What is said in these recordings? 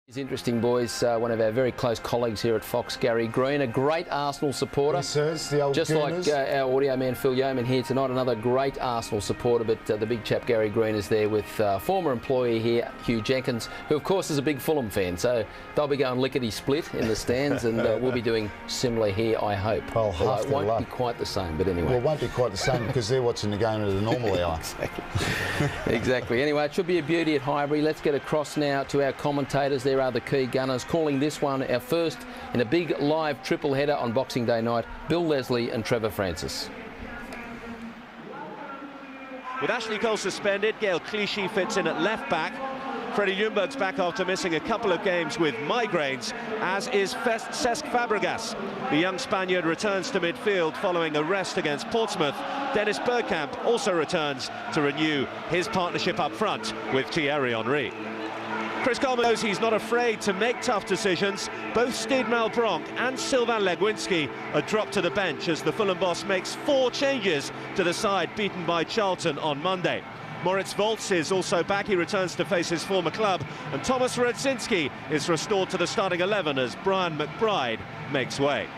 It's interesting, boys. One of our very close colleagues here at Fox, Gary Green, a great Arsenal supporter. Yes, sirs, the old just Gooners. Like our audio man Phil Yeoman here tonight, another great Arsenal supporter. But the big chap Gary Green is there with former employee here, Hugh Jenkins, who of course is a big Fulham fan. So they'll be going lickety-split in the stands, and we'll be doing similar here, I hope. Well, half it won't be quite the same, but anyway. Well, it won't be quite the same because they're watching the game at a normal hour. Exactly. Exactly. Anyway, it should be a beauty at Highbury. Let's get across now to our commentators. There are the key gunners, calling this one our first in a big live triple header on Boxing Day night. Bill Leslie and Trevor Francis. With Ashley Cole suspended, Gail Clichy fits in at left back. Freddie Ljungberg's back after missing a couple of games with migraines, as is Cesc Fabregas. The young Spaniard returns to midfield following a rest against Portsmouth. Dennis Bergkamp also returns to renew his partnership up front with Thierry Henry. Chris Coleman knows he's not afraid to make tough decisions. Both Steed Malbranc and Sylvain Legwinski are dropped to the bench as the Fulham boss makes 4 changes to the side beaten by Charlton on Monday. Moritz Volz is also back. He returns to face his former club, and Thomas Radzinski is restored to the starting 11 as Brian McBride makes way.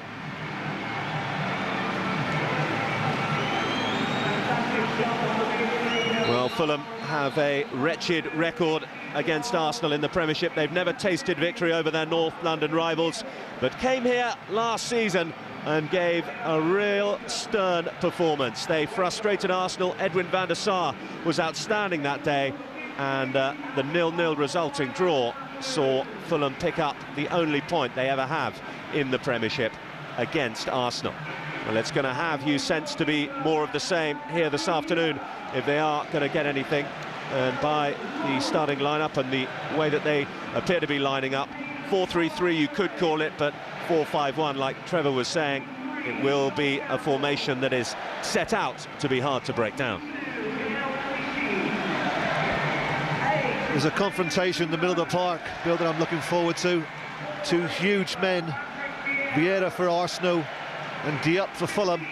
Well, Fulham have a wretched record against Arsenal in the Premiership. They've never tasted victory over their North London rivals, but came here last season and gave a real stern performance. They frustrated Arsenal. Edwin van der Sar was outstanding that day, and the 0-0 resulting draw saw Fulham pick up the only point they ever have in the Premiership against Arsenal. Well, it's going to have, you sense, to be more of the same here this afternoon if they are going to get anything. And by the starting lineup and the way that they appear to be lining up, 4-3-3 you could call it, but 4-5-1, like Trevor was saying, it will be a formation that is set out to be hard to break down. There's a confrontation in the middle of the park, Bill, that I'm looking forward to. 2 huge men, Vieira for Arsenal and Diop for Fulham.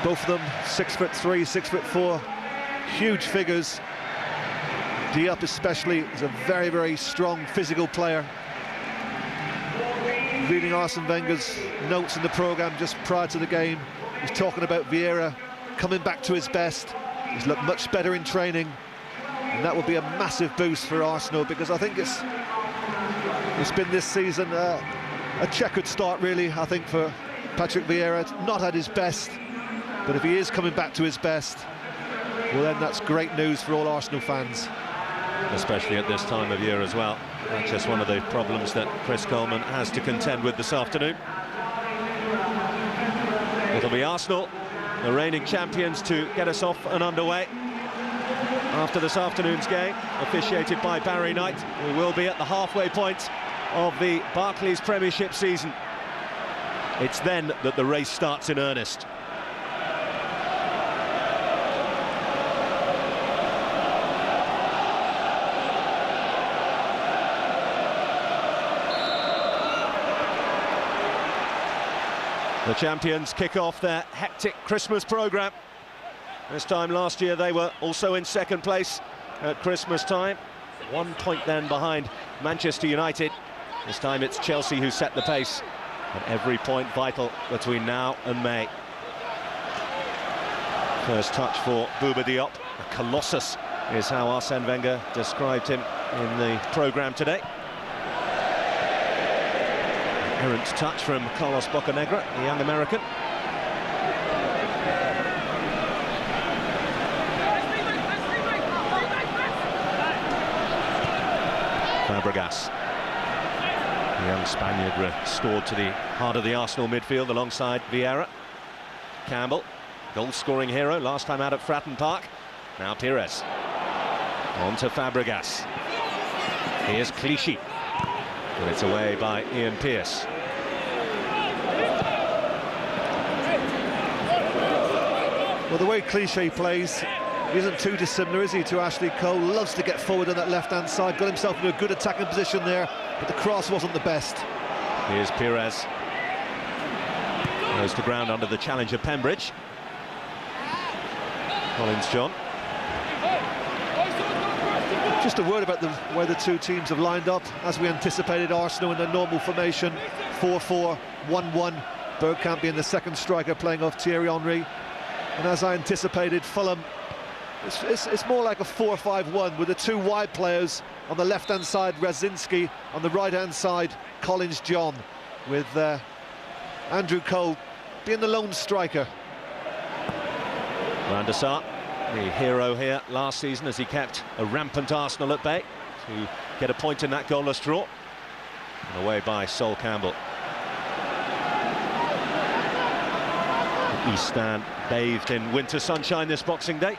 Both of them 6'3", 6'4", huge figures. Diop especially is a very, very strong physical player. Reading Arsene Wenger's notes in the programme just prior to the game, he's talking about Vieira coming back to his best. He's looked much better in training, and that will be a massive boost for Arsenal, because I think it's been this season a checkered start, really, I think, for Patrick Vieira. Not at his best, but if he is coming back to his best, well, then that's great news for all Arsenal fans. Especially at this time of year as well. That's just one of the problems that Chris Coleman has to contend with this afternoon. It'll be Arsenal, the reigning champions, to get us off and underway. After this afternoon's game, officiated by Barry Knight, we will be at the halfway point of the Barclays Premiership season. It's then that the race starts in earnest. The champions kick off their hectic Christmas programme. This time last year they were also in second place at Christmas time. 1 point then behind Manchester United. This time it's Chelsea who set the pace, and every point vital between now and May. First touch for Bouba Diop. A colossus is how Arsene Wenger described him in the programme today. Errant touch from Carlos Bocanegra, the young American. Fabregas, the young Spaniard, restored to the heart of the Arsenal midfield alongside Vieira. Campbell, goal-scoring hero, last time out at Fratton Park. Now Pires. On to Fabregas. Here's Clichy. But it's away by Ian Pearce. Well, the way Clichy plays isn't too dissimilar, is he, to Ashley Cole? Loves to get forward on that left-hand side, got himself into a good attacking position there, but the cross wasn't the best. Here's Pires. Goes to ground under the challenge of Pembridge. Collins John. Just a word about the way the two teams have lined up. As we anticipated, Arsenal in their normal formation, 4-4-1-1. Bergkamp being the second striker, playing off Thierry Henry. And as I anticipated, Fulham, it's more like a 4-5-1 with the two wide players on the left-hand side, Radzinski, on the right-hand side, Collins-John, with Andrew Cole being the lone striker. Van der Sar, the hero here last season, as he kept a rampant Arsenal at bay to get a point in that goalless draw. And away by Sol Campbell. The East Stand bathed in winter sunshine this Boxing Day.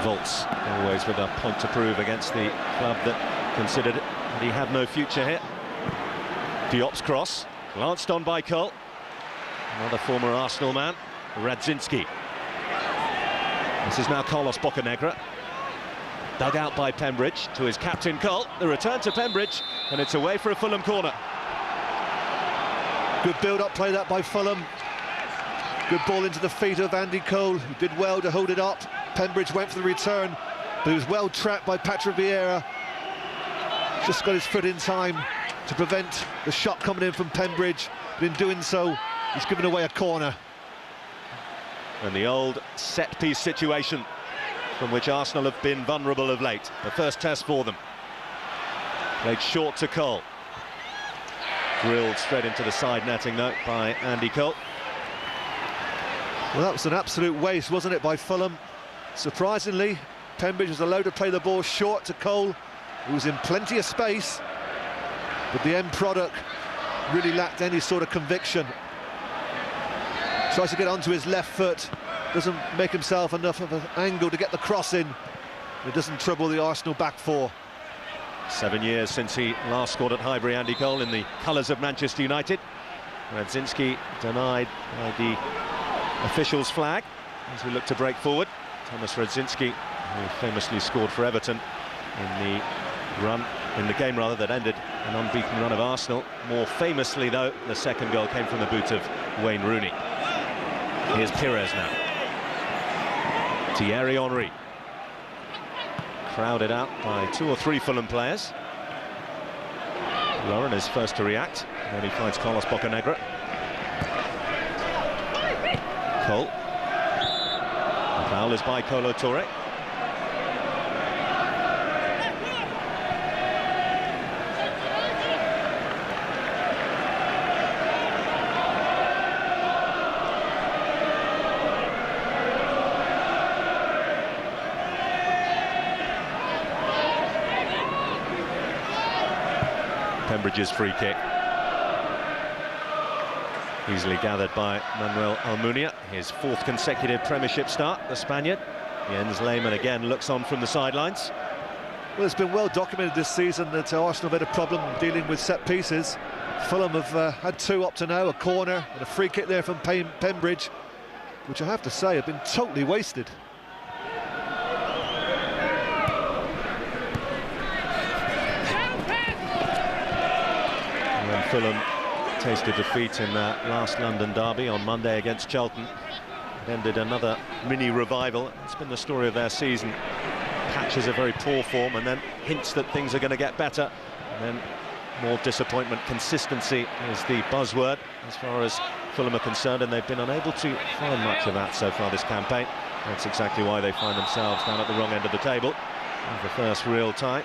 Volts always with a point to prove against the club that considered that he had no future here. Diop's cross, glanced on by Cole. Another former Arsenal man, Radzinski. This is now Carlos Bocanegra. Dug out by Pembridge to his captain Cole. The return to Pembridge, and it's away for a Fulham corner. Good build-up play that by Fulham. Good ball into the feet of Andy Cole, who did well to hold it up. Pembridge went for the return, but he was well trapped by Patrick Vieira. Just got his foot in time to prevent the shot coming in from Pembridge, but in doing so, he's given away a corner. And the old set-piece situation from which Arsenal have been vulnerable of late. The first test for them. Played short to Cole. Drilled straight into the side netting, though, by Andy Cole. Well, that was an absolute waste, wasn't it, by Fulham? Surprisingly, Pembridge was allowed to play the ball short to Cole, who was in plenty of space, but the end product really lacked any sort of conviction. Tries to get onto his left foot, doesn't make himself enough of an angle to get the cross in. It doesn't trouble the Arsenal back four. 7 years since he last scored at Highbury, Andy Cole, in the colours of Manchester United. Radzinski denied by the officials' flag as we look to break forward. Thomas Radzinski, who famously scored for Everton in the game that ended an unbeaten run of Arsenal. More famously, though, the second goal came from the boot of Wayne Rooney. Here's Pires now. Thierry Henry. Crowded out by 2 or 3 Fulham players. Lauren is first to react, and then he finds Carlos Bocanegra. Cole. The foul is by Kolo Touré. Pembridge's free kick. Easily gathered by Manuel Almunia, his 4th consecutive Premiership start, the Spaniard. Jens Lehmann again looks on from the sidelines. Well, it's been well documented this season that Arsenal have had a problem dealing with set pieces. Fulham have had 2 up to now, a corner and a free kick there from Pembridge, which I have to say have been totally wasted. When Fulham tasted defeat in that last London derby on Monday against Charlton, it ended another mini revival. It's been the story of their season. Patches of very poor form, and then hints that things are going to get better, and then more disappointment. Consistency is the buzzword as far as Fulham are concerned, and they've been unable to find much of that so far this campaign. That's exactly why they find themselves down at the wrong end of the table. And the first real tie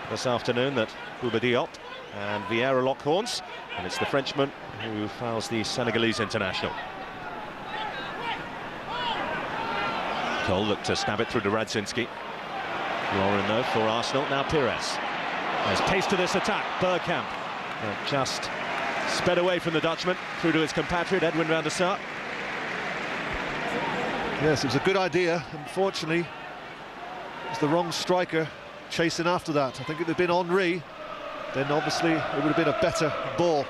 this afternoon that Bouba Diop and Vieira lock horns, and it's the Frenchman who fouls the Senegalese international. Cole looked to stab it through to Radzinski. Lauren, though, for Arsenal. Now Pires. There's pace to this attack. Bergkamp just sped away from the Dutchman through to his compatriot Edwin van der Sar. Yes, it was a good idea. Unfortunately, it was the wrong striker chasing after that. I think if it had been Henry, then obviously it would have been a better ball.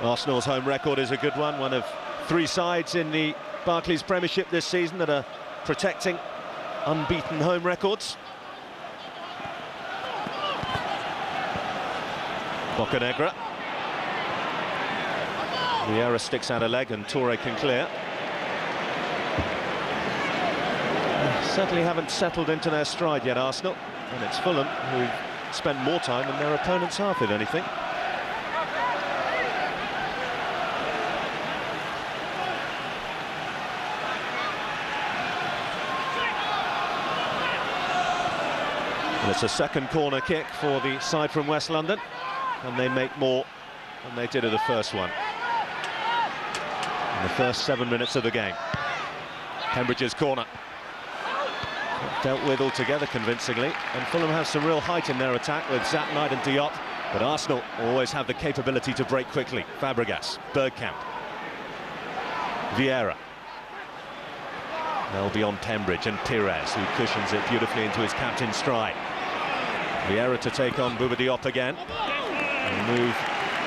Arsenal's home record is a good one of 3 sides in the Barclays Premiership this season that are protecting unbeaten home records. Bocanegra. Vieira sticks out a leg and Toure can clear. Certainly haven't settled into their stride yet, Arsenal, and it's Fulham who've spent more time than their opponent's half, if anything. And it's a second corner kick for the side from West London, and they make more than they did of the first one. In the first 7 minutes of the game. Pembridge's corner. Dealt with altogether convincingly, and Fulham have some real height in their attack with Zat Knight and Diop, but Arsenal always have the capability to break quickly. Fabregas, Bergkamp, Vieira. They'll be on Pembridge and Pires, who cushions it beautifully into his captain's stride. Vieira to take on Bouba Diop again. And the move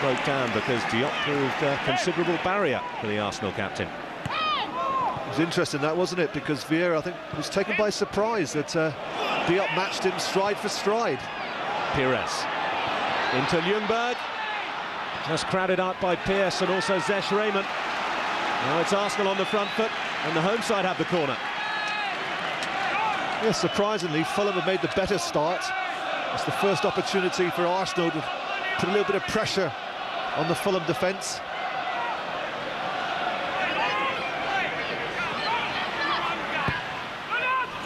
broke down because Diop proved a considerable barrier for the Arsenal captain. It was interesting, that, wasn't it? Because Vieira, I think, was taken by surprise that Diop matched him stride for stride. Pires into Ljungberg, just crowded out by Pearce and also Zesh Raymond. Now it's Arsenal on the front foot, and the home side have the corner. Yes, surprisingly, Fulham have made the better start. It's the first opportunity for Arsenal to put a little bit of pressure on the Fulham defence.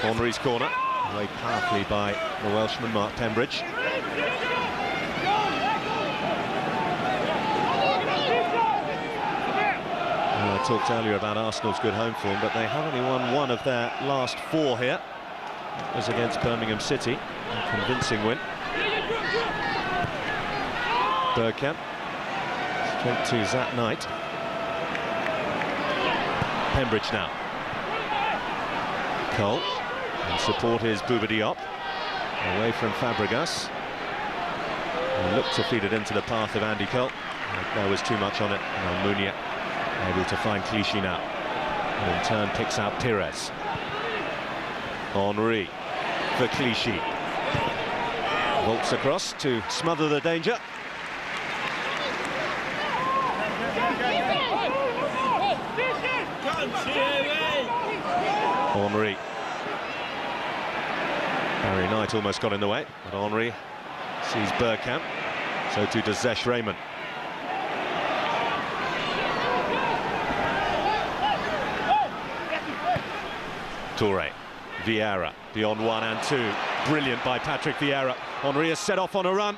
Henry's corner, played powerfully by the Welshman Mark Pembridge. I talked earlier about Arsenal's good home form, but they have only won one of their last 4 here. It was against Birmingham City, a convincing win. Bergkamp, straight to Zat Knight. Pembridge now. Cole. And support is Bouba Diop, away from Fabregas. He looked to feed it into the path of Andy Cole. There was too much on it, and Almunia able to find Clichy now. And in turn picks out Pires. Henry for Clichy. Volts across to smother the danger. Henry. Barry Knight almost got in the way, but Henry sees Bergkamp, so too does Zesh Raymond. Toure, Vieira, beyond 1 and 2. Brilliant by Patrick Vieira. Henry has set off on a run.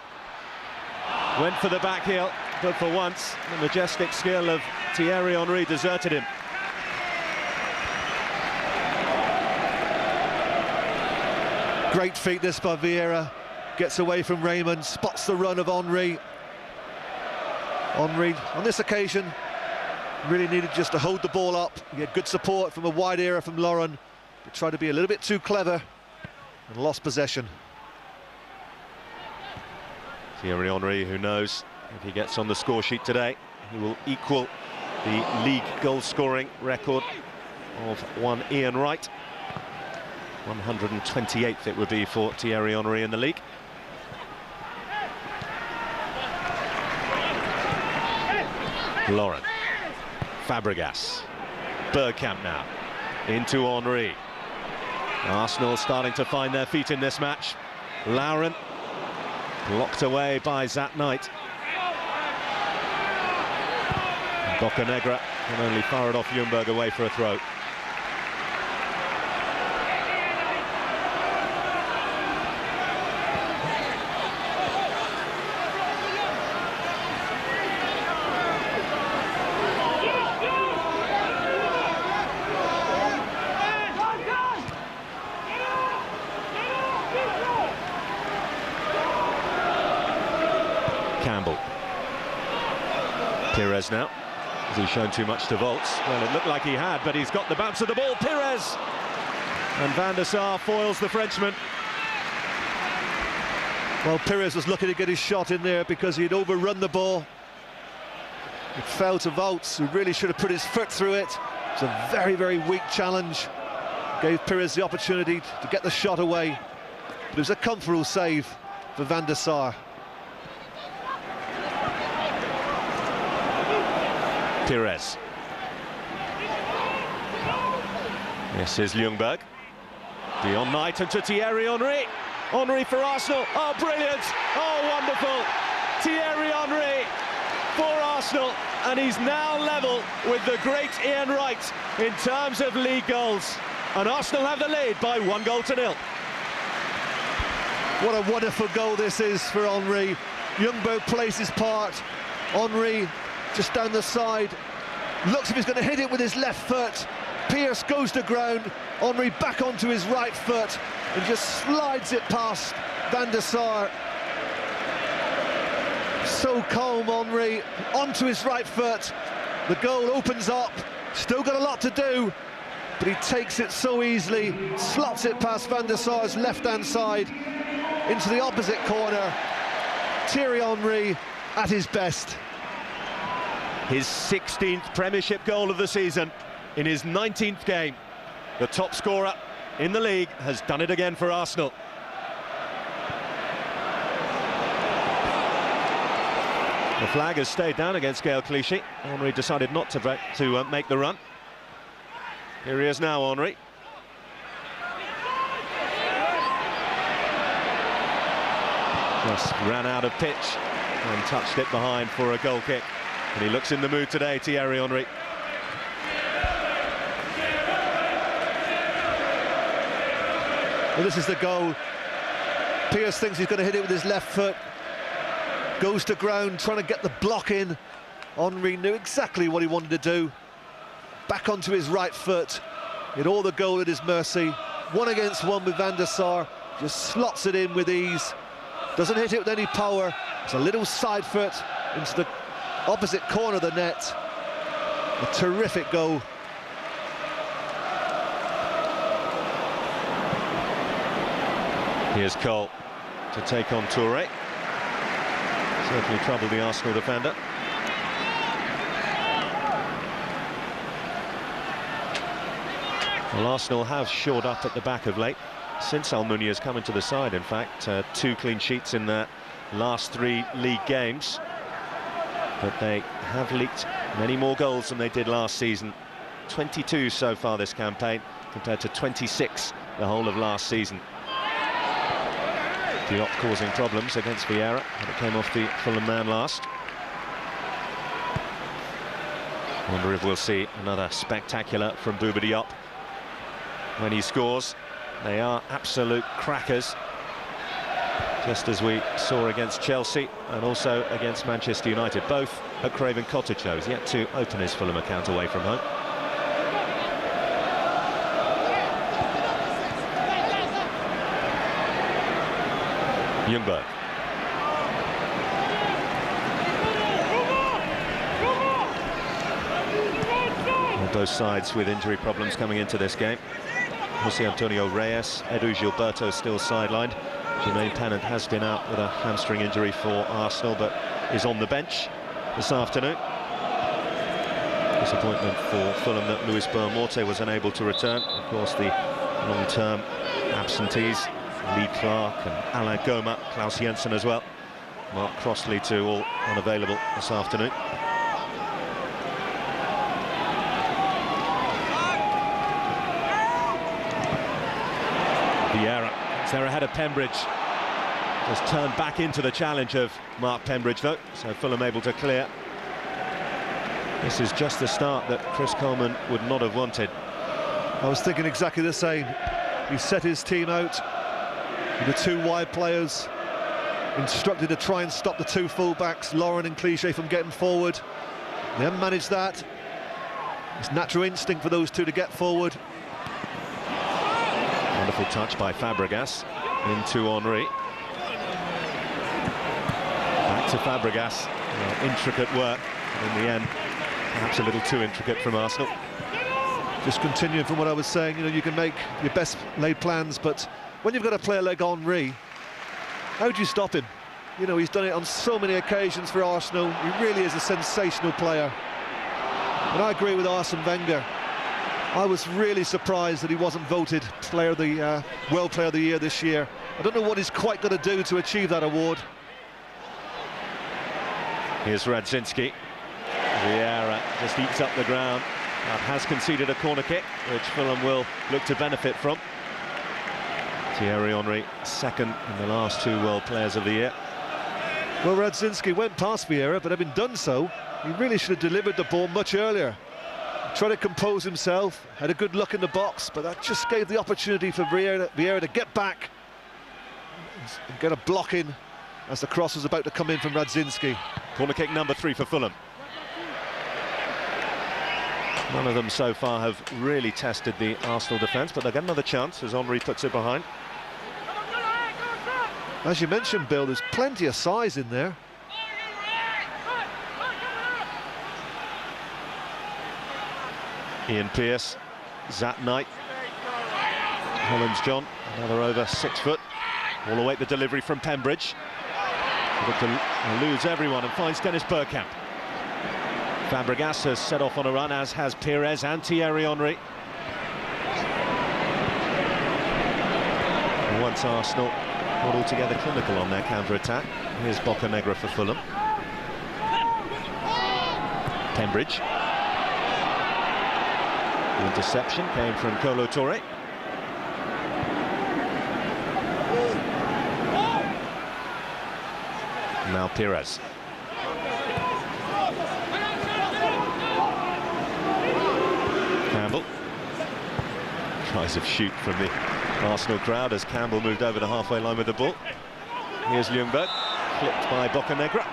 Went for the back heel, but for once, the majestic skill of Thierry Henry deserted him. Great feat this by Vieira. Gets away from Raymond, spots the run of Henry. Henry, on this occasion, really needed just to hold the ball up. He had good support from a wide area from Lauren, but tried to be a little bit too clever and lost possession. Thierry Henry, who knows if he gets on the score sheet today, he will equal the league goal-scoring record of one Ian Wright. 128th it would be for Thierry Henry in the league. Lauren, Fabregas, Bergkamp now, into Henry. Arsenal starting to find their feet in this match. Lauren, blocked away by Zat Knight. Bocanegra can only fire it off Ljungberg away for a throw. Campbell. Pires now. Has he shown too much to Volts? Well, it looked like he had, but he's got the bounce of the ball. Pires! And Van der Sar foils the Frenchman. Well, Pires was lucky to get his shot in there because he'd overrun the ball. It fell to Volts, who really should have put his foot through it. It's a very, very weak challenge. Gave Pires the opportunity to get the shot away. But it was a comfortable save for Van der Sar. Pires. This is Ljungberg. Beyond Knight and to Thierry Henry. Henry for Arsenal. Oh, brilliant. Oh, wonderful. Thierry Henry for Arsenal. And he's now level with the great Ian Wright in terms of league goals. And Arsenal have the lead by 1-0. What a wonderful goal this is for Henry. Ljungberg plays his part. Henry just down the side. Looks as if he's going to hit it with his left foot. Pierce goes to ground. Henry back onto his right foot and just slides it past Van der Sar. So calm, Henry, onto his right foot. The goal opens up. Still got a lot to do, but he takes it so easily, slots it past Van der Sar's left-hand side into the opposite corner. Thierry Henry at his best. His 16th Premiership goal of the season in his 19th game. The top scorer in the league has done it again for Arsenal. The flag has stayed down against Gaël Clichy. Henry decided not to make the run. Here he is now, Henry. Just ran out of pitch and touched it behind for a goal kick. And he looks in the mood today, Thierry Henry. Well, this is the goal. Pierce thinks he's going to hit it with his left foot. Goes to ground, trying to get the block in. Henry knew exactly what he wanted to do. Back onto his right foot. He had all the goal at his mercy. 1-against-1 with Van der Sar. Just slots it in with ease. Doesn't hit it with any power. It's a little side foot into the opposite corner of the net. A terrific goal. Here's Cole to take on Touré. Certainly troubled the Arsenal defender. Well, Arsenal have shored up at the back of late. Since Almunia has come into the side, in fact, 2 clean sheets in their last 3 league games. But they have leaked many more goals than they did last season. 22 so far this campaign, compared to 26 the whole of last season. Diop causing problems against Vieira, and it came off the Fulham man last. Wonder if we'll see another spectacular from Bouba Diop when he scores. They are absolute crackers, just as we saw against Chelsea and also against Manchester United, both at Craven Cottage. Though he's yet to open his Fulham account away from home. Ljungberg. On both sides with injury problems coming into this game. Jose Antonio Reyes, Edu Gilberto still sidelined. Jermaine Pennant has been out with a hamstring injury for Arsenal, but is on the bench this afternoon. Disappointment for Fulham that Luis Boamorte was unable to return. Of course, the long-term absentees, Lee Clark and Alain Goma, Klaus Jensen as well. Mark Crossley too, all unavailable this afternoon. Vieira is there ahead of Pembridge. Just turned back into the challenge of Mark Pembridge though, so Fulham able to clear. This is just the start that Chris Coleman would not have wanted. I was thinking exactly the same. He set his team out with the 2 wide players, instructed to try and stop the 2 full-backs, Lauren and Clichy, from getting forward. They haven't managed that. It's natural instinct for those 2 to get forward. Wonderful touch by Fabregas into Henry. Back to Fabregas. Intricate work, and in the end, perhaps a little too intricate from Arsenal. Just continuing from what I was saying, you know, you can make your best laid plans, but when you've got a player like Henry, how do you stop him? You know, he's done it on so many occasions for Arsenal. He really is a sensational player. And I agree with Arsene Wenger. I was really surprised that he wasn't voted player of the World Player of the Year this year. I don't know what he's quite going to do to achieve that award. Here's Radzinski. Vieira just eats up the ground. Has conceded a corner kick, which Fulham will look to benefit from. Thierry Henry, second in the last 2 World Players of the Year. Well, Radzinski went past Vieira, but having done so, he really should have delivered the ball much earlier. Tried to compose himself, had a good look in the box, but that just gave the opportunity for Vieira to get back and get a block in as the cross was about to come in from Radzinski. Corner kick number 3 for Fulham. None of them so far have really tested the Arsenal defence, but they'll get another chance as Henry puts it behind. As you mentioned, Bill, there's plenty of size in there. Ian Pearce, Zat Knight, Hollands John, another over 6 foot. All await the delivery from Pembridge. Look to eludes everyone and finds Dennis Bergkamp. Fabregas has set off on a run, as has Pires and Thierry Henry. Once Arsenal not altogether clinical on their counter-attack. Here's Bocanegra for Fulham. Pembridge. The interception came from Kolo Touré. Now Pires. Campbell tries to shoot from the Arsenal crowd as Campbell moved over the halfway line with the ball. Here's Ljungberg, flipped by Bocanegra.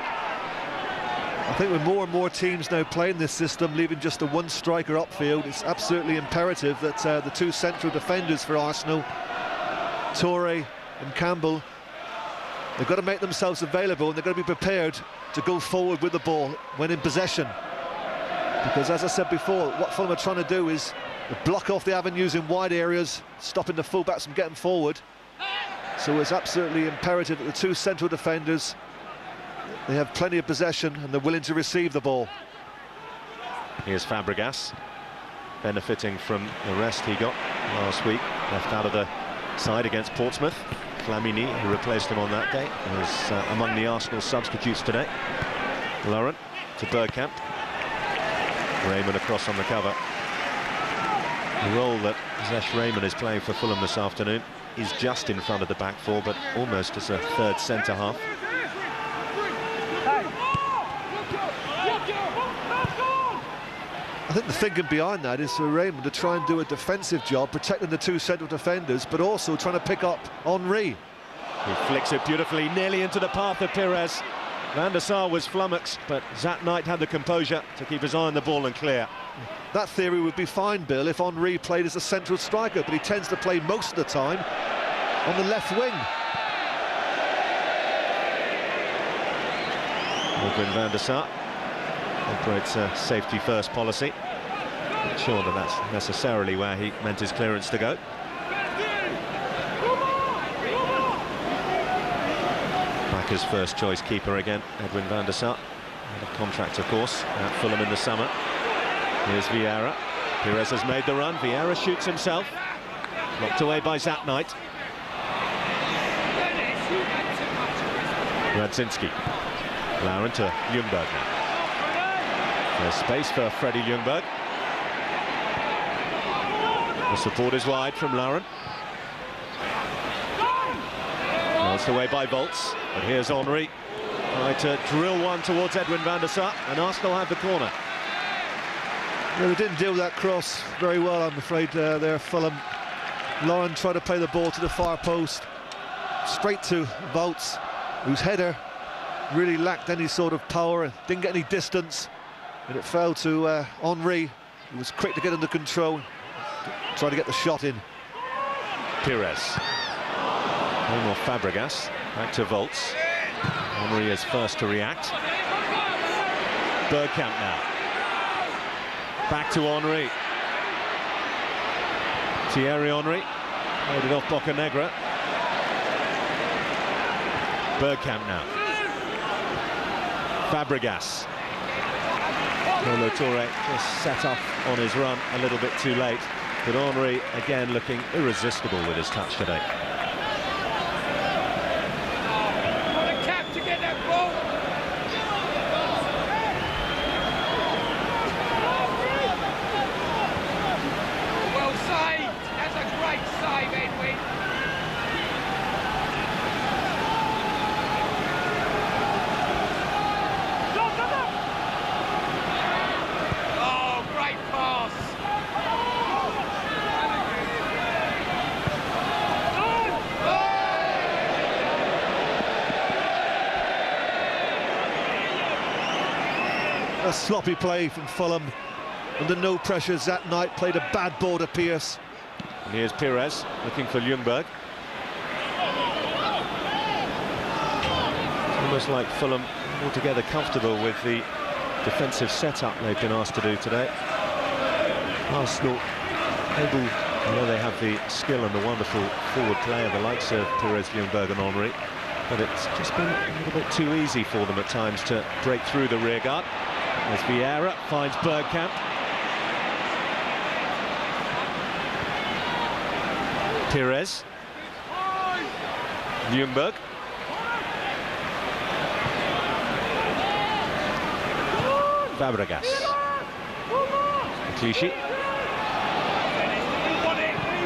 I think with more and more teams now playing this system, leaving just the one striker upfield, it's absolutely imperative that the 2 central defenders for Arsenal, Touré and Campbell, they've got to make themselves available and they've got to be prepared to go forward with the ball when in possession. Because as I said before, what Fulham are trying to do is block off the avenues in wide areas, stopping the fullbacks from getting forward. So it's absolutely imperative that the 2 central defenders, they have plenty of possession and they're willing to receive the ball. Here's Fabregas, benefiting from the rest he got last week, left out of the side against Portsmouth. Flamini, who replaced him on that day, was among the Arsenal substitutes today. Laurent to Bergkamp. Raymond across on the cover. The role that Zesh Raymond is playing for Fulham this afternoon is just in front of the back 4, but almost as a third centre-half. I think the thinking behind that is for Raymond to try and do a defensive job, protecting the 2 central defenders, but also trying to pick up Henry. He flicks it beautifully, nearly into the path of Pires. Van der Sar was flummoxed, but Zat Knight had the composure to keep his eye on the ball and clear. That theory would be fine, Bill, if Henry played as a central striker, but he tends to play most of the time on the left wing. Edwin van der Sar operates a safety-first policy. Not sure that that's necessarily where he meant his clearance to go. His first choice keeper again, Edwin van der Sar, out of contract of course, at Fulham in the summer. Here's Vieira. Pires has made the run. Vieira shoots himself, knocked away by Zat Knight. Radzinski. Laurent to Ljungberg now. There's space for Freddie Ljungberg. The support is wide from Laurent. Lost away by Volts, but here's Henry. Trying to drill one towards Edwin van der Sar, and Arsenal have the corner. Yeah, they didn't deal with that cross very well, I'm afraid, there, Fulham. Laurent tried to play the ball to the far post, straight to Volts, whose header really lacked any sort of power, didn't get any distance, and it fell to Henry, who was quick to get under control, trying to get the shot in. Pires. No more Fabregas, back to Volts. Henry is first to react. Bergkamp now. Back to Henry. Thierry Henry. Loaded off Bocanegra. Bergkamp now. Fabregas. Kolo Touré just set off on his run a little bit too late. But Henry again looking irresistible with his touch today. A sloppy play from Fulham. Under no pressure, that night played a bad ball to Pierce. And here's Pires looking for Ljungberg. It's almost like Fulham altogether comfortable with the defensive setup they've been asked to do today. Arsenal able, I know they have the skill and the wonderful forward player, the likes of Pires, Ljungberg and Henry, but it's just been a little bit too easy for them at times to break through the rearguard. As Vieira finds Bergkamp. Pires. Ljungberg. Fabregas. Clichy.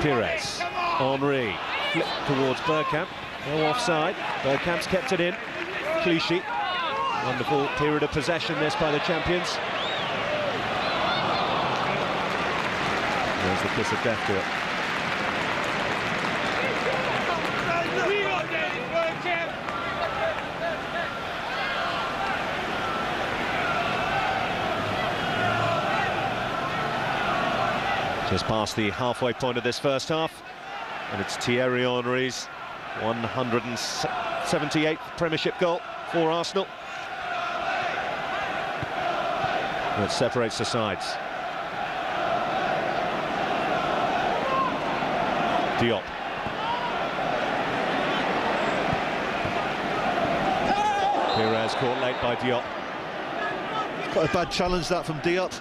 Pires. Henry. Flip towards Bergkamp. No offside. Bergkamp's kept it in. Clichy. Wonderful period of possession this by the champions. There's the kiss of death to it. Just past the halfway point of this first half, and it's Thierry Henry's 178th Premiership goal for Arsenal. And it separates the sides. Diop. Pires caught late by Diop. Quite a bad challenge that from Diop.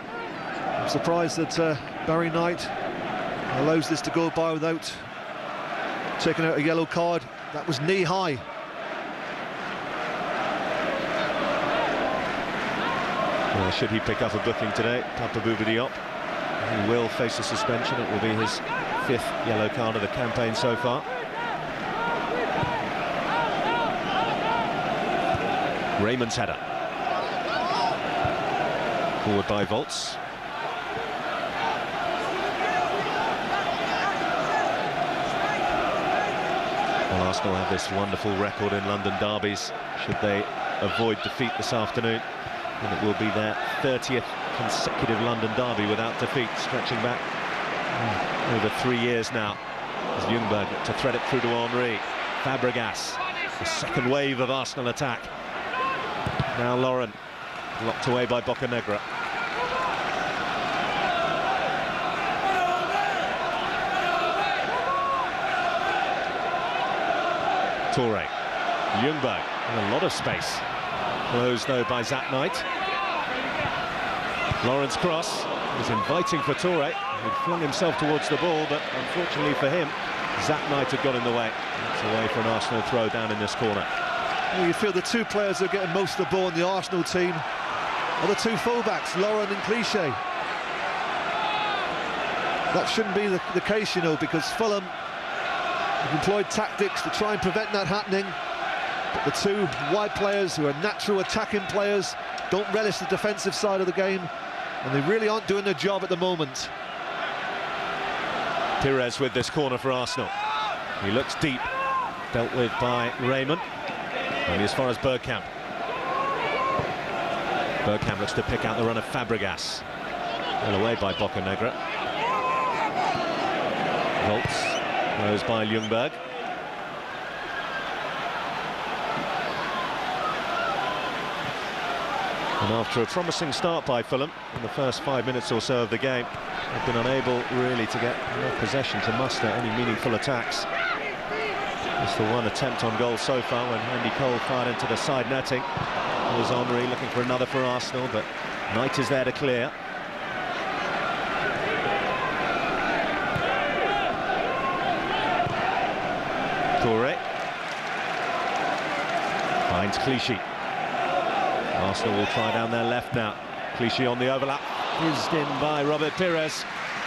I'm surprised that Barry Knight allows this to go by without taking out a yellow card. That was knee-high. Well, should he pick up a booking today, Papa Bouba Diop, he will face a suspension. It will be his 5th yellow card of the campaign so far. Raymond's header. Forward by Volts. Well, Arsenal have this wonderful record in London derbies. Should they avoid defeat this afternoon, and it will be their 30th consecutive London derby without defeat, stretching back over 3 years now. As Ljungberg to thread it through to Henry. Fabregas, the second wave of Arsenal attack. Now Lauren, locked away by Bocanegra. Toure. Ljungberg in a lot of space. Closed though by Zat Knight. Lawrence cross was inviting for Toure. He'd flung himself towards the ball, but unfortunately for him, Zat Knight had got in the way. It's away for an Arsenal throw down in this corner. Well, you feel the two players who are getting most of the ball in the Arsenal team are the two fullbacks, Lauren and Clichy. That shouldn't be the case, you know, because Fulham have employed tactics to try and prevent that happening. But the two wide players, who are natural attacking players, don't relish the defensive side of the game, and they really aren't doing their job at the moment. Pires with this corner for Arsenal. He looks deep, dealt with by Raymond. Only as far as Bergkamp. Bergkamp looks to pick out the run of Fabregas. Well away by Bocanegra. Volts goes by Ljungberg. And after a promising start by Fulham in the first 5 minutes or so of the game, they've been unable really to get enough possession to muster any meaningful attacks. Just the one attempt on goal so far when Andy Cole fired into the side netting. It was Henry looking for another for Arsenal, but Knight is there to clear. Toure finds Clichy. Arsenal will try down their left now. Clichy on the overlap, whizzed in by Robert Pires,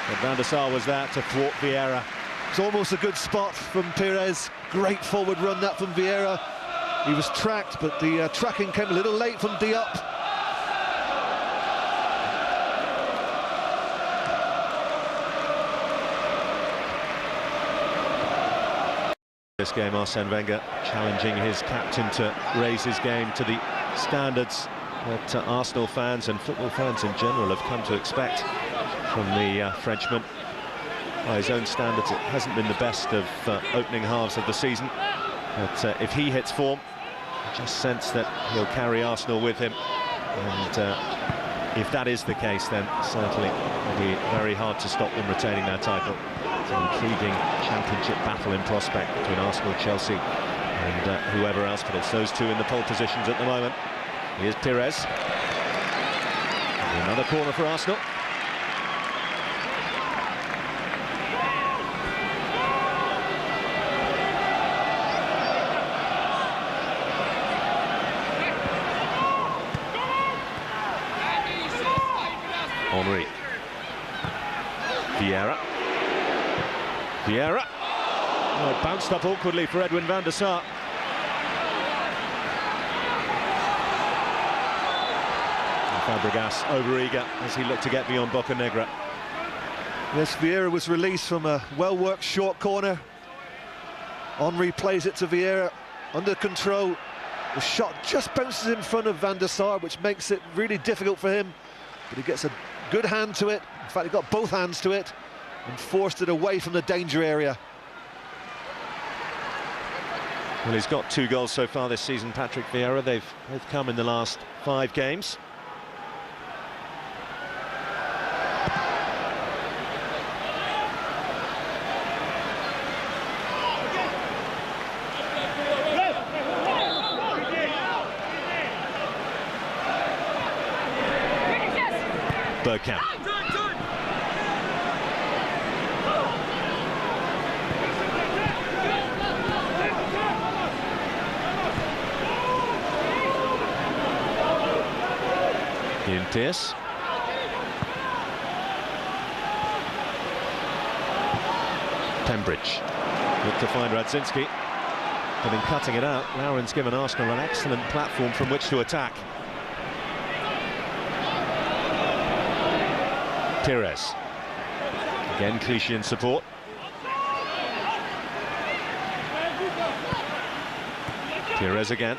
but Van der Sar was there to thwart Vieira. It's almost a good spot from Pires. Great forward run that from Vieira. He was tracked, but the tracking came a little late from Diop. This game, Arsene Wenger challenging his captain to raise his game to the standards that Arsenal fans and football fans in general have come to expect from the Frenchman. By his own standards, it hasn't been the best of opening halves of the season, but if he hits form, I just sense that he'll carry Arsenal with him, and if that is the case, then certainly it'll be very hard to stop them retaining their title. It's an intriguing championship battle in prospect between Arsenal, Chelsea and whoever else, but it's those two in the pole positions at the moment. Here's Pires. Another corner for Arsenal. Henry. Vieira. Oh, it bounced up awkwardly for Edwin van der Sar. Fabregas over-eager as he looked to get beyond Bocanegra. Yes, Vieira was released from a well-worked short corner. Henry plays it to Vieira, under control. The shot just bounces in front of van der Sar, which makes it really difficult for him. But he gets a good hand to it. In fact, he got both hands to it and forced it away from the danger area. Well, he's got 2 goals so far this season, Patrick Vieira. They've come in the last 5 games. Bergkamp. Ian Pearce. Pembridge. Look to find Radzinski. But in cutting it out, Lauren's given Arsenal an excellent platform from which to attack. Pires. Again, Clichy in support. Pires again.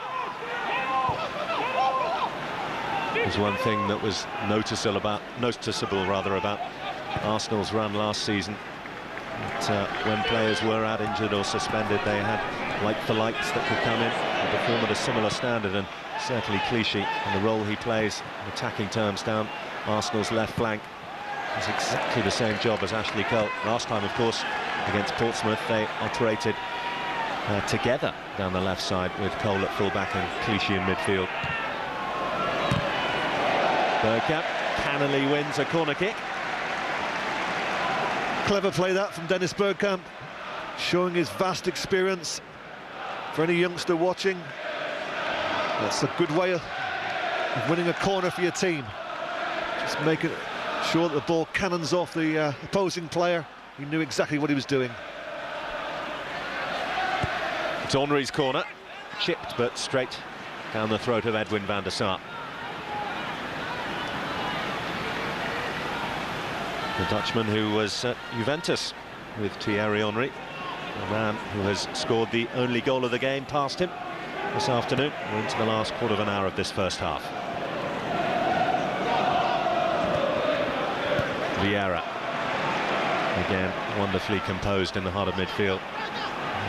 There's one thing that was noticeable about Arsenal's run last season. That, when players were out injured or suspended, they had like-for-likes that could come in and perform at a similar standard, and certainly Clichy and the role he plays in attacking terms down Arsenal's left flank is exactly the same job as Ashley Cole. Last time, of course, against Portsmouth, they operated together down the left side with Cole at full-back and Clichy in midfield. Bergkamp cannily wins a corner kick. Clever play that from Dennis Bergkamp, showing his vast experience. For any youngster watching, that's a good way of winning a corner for your team. Just making sure that the ball cannons off the opposing player. He knew exactly what he was doing. It's Henry's corner, chipped but straight down the throat of Edwin van der Sar. The Dutchman who was at Juventus with Thierry Henry, the man who has scored the only goal of the game past him this afternoon. We're into the last quarter of an hour of this first half. Vieira, again wonderfully composed in the heart of midfield,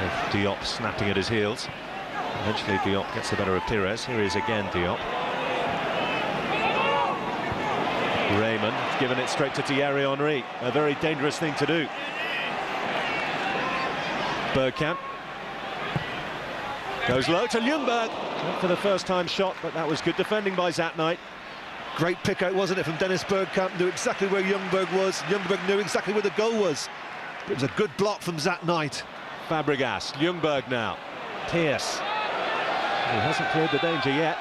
with Diop snapping at his heels. Eventually Diop gets the better of Pires. Here he is again, Diop. Raymond given it straight to Thierry Henry, a very dangerous thing to do. Bergkamp goes low to Ljungberg. Not for the first time shot, but that was good defending by Zat Knight. Great pick out, wasn't it, from Dennis Bergkamp? Knew exactly where Ljungberg was. Ljungberg knew exactly where the goal was. It was a good block from Zat Knight. Fabregas, Ljungberg now. Pearce. He hasn't cleared the danger yet.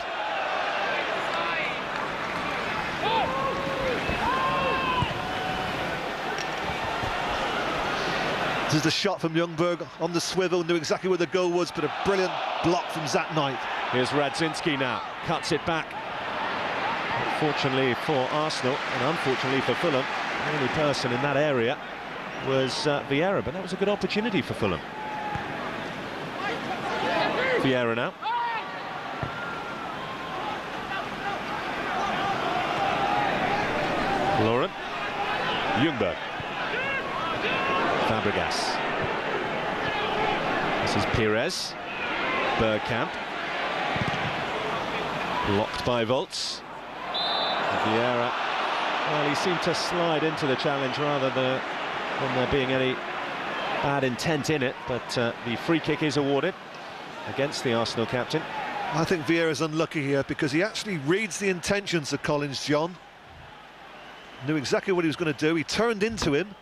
This is the shot from Ljungberg on the swivel, knew exactly where the goal was, but a brilliant block from Zat Knight. Here's Radzinski now, cuts it back. Fortunately for Arsenal, and unfortunately for Fulham, the only person in that area was Vieira, but that was a good opportunity for Fulham. Vieira now. Ljungberg. Fabregas. This is Pires. Bergkamp. Blocked by Volts. Vieira. Well, he seemed to slide into the challenge rather than there being any bad intent in it, but the free kick is awarded against the Arsenal captain. I think Vieira's unlucky here because he actually reads the intentions of Collins John. Knew exactly what he was going to do. He turned into him,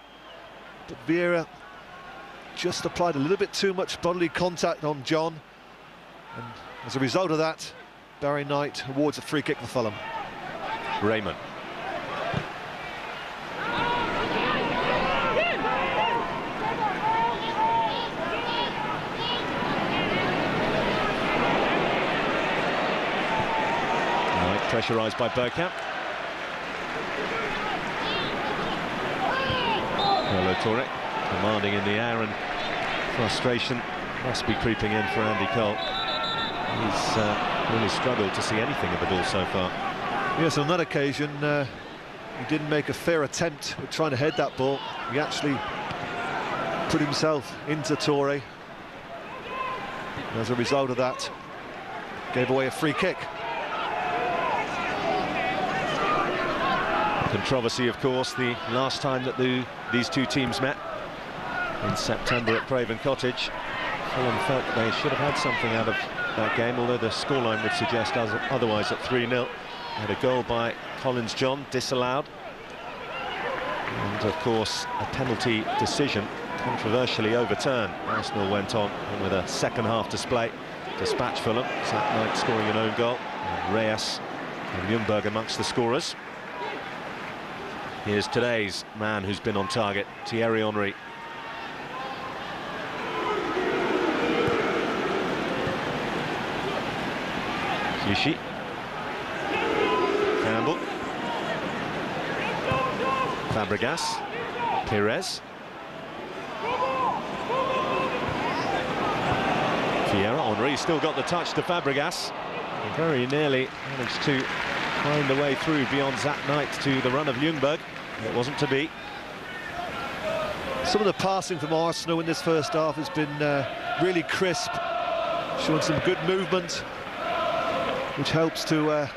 but Vieira just applied a little bit too much bodily contact on John, and as a result of that, Barry Knight awards a free kick for Fulham. Raymond. Knight pressurised by Bergkamp. Torre commanding in the air, and frustration must be creeping in for Andy Cole. He's really struggled to see anything of the ball so far. Yes, on that occasion he didn't make a fair attempt at trying to head that ball. He actually put himself into Torre, and as a result of that gave away a free kick. Controversy, of course, the last time that these two teams met in September at Craven Cottage. Fulham felt they should have had something out of that game, although the scoreline would suggest otherwise at 3-0. Had a goal by Collins John disallowed, and of course a penalty decision controversially overturned. Arsenal went on and with a second half display dispatch Fulham. Zach Knight scoring an own goal, and Reyes and Ljungberg amongst the scorers. Here's today's man who's been on target, Thierry Henry. Clichy. Campbell. Fabregas. Pires. Vieira. Henry still got the touch to Fabregas. He very nearly managed to find the way through beyond Zach Knight to the run of Ljungberg. It wasn't to be. Some of the passing from Arsenal in this first half has been really crisp, showing some good movement, which helps to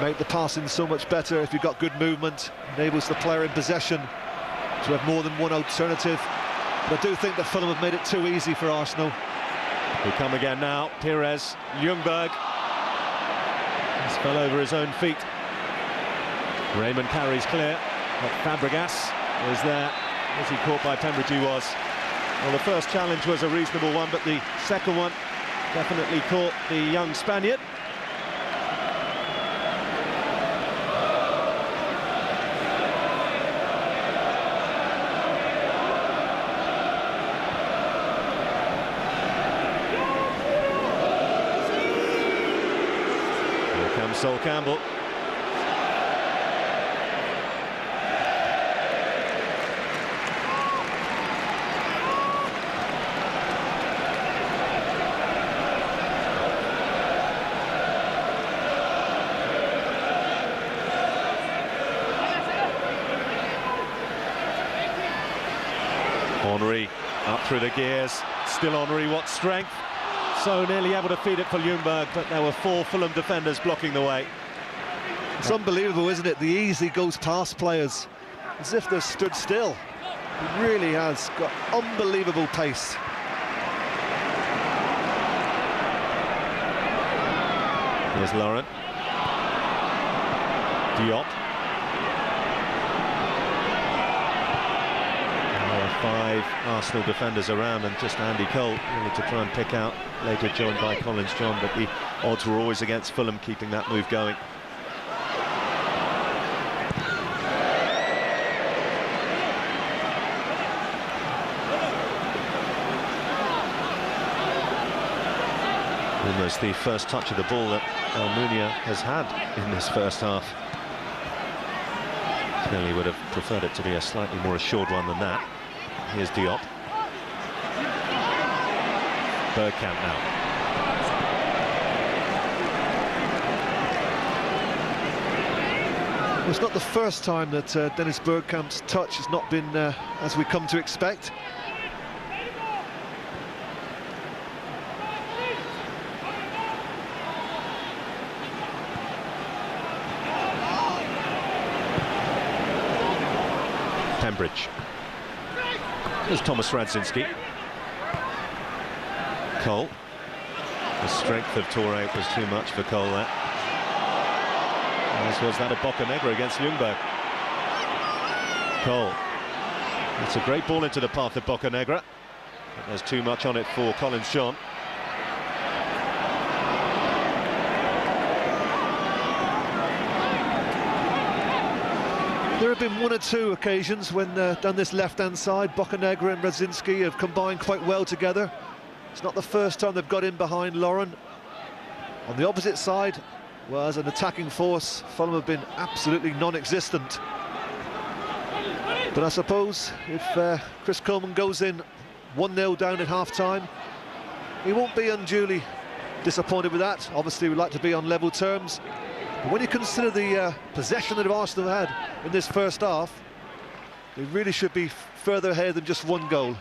make the passing so much better. If you've got good movement, enables the player in possession to have more than one alternative. But I do think that Fulham have made it too easy for Arsenal. We come again now. Pires, Ljungberg. He's fell over his own feet. Raymond carries clear, but Fabregas is there. Was he caught by Pembroke? He was. Well, the first challenge was a reasonable one, but the second one definitely caught the young Spaniard. Here comes Sol Campbell. Henry up through the gears, still Henry, what strength. So nearly able to feed it for Ljungberg, but there were four Fulham defenders blocking the way. It's unbelievable, isn't it? The ease he goes past players, as if they're stood still. He really has got unbelievable pace. Here's Laurent. Diop. Five Arsenal defenders around, and just Andy Cole really to try and pick out, later joined by Collins John, but the odds were always against Fulham keeping that move going. Almost the first touch of the ball that Almunia has had in this first half. Clearly would have preferred it to be a slightly more assured one than that. Here's Diop. Bergkamp now. Well, it's not the first time that Dennis Bergkamp's touch has not been as we come to expect. Pembridge. There's Thomas Radzinski. Cole. The strength of Toure was too much for Cole there. As was that of Bocanegra against Ljungberg. Cole. It's a great ball into the path of Bocanegra, but there's too much on it for Collins John. There have been one or two occasions when down this left-hand side, Bocanegra and Radzinski have combined quite well together. It's not the first time they've got in behind Lauren. On the opposite side, well, as an attacking force, Fulham have been absolutely non-existent. But I suppose if Chris Coleman goes in 1-0 down at half-time, he won't be unduly disappointed with that. Obviously, we'd like to be on level terms. But when you consider the possession that Arsenal had in this first half, they really should be further ahead than just one goal.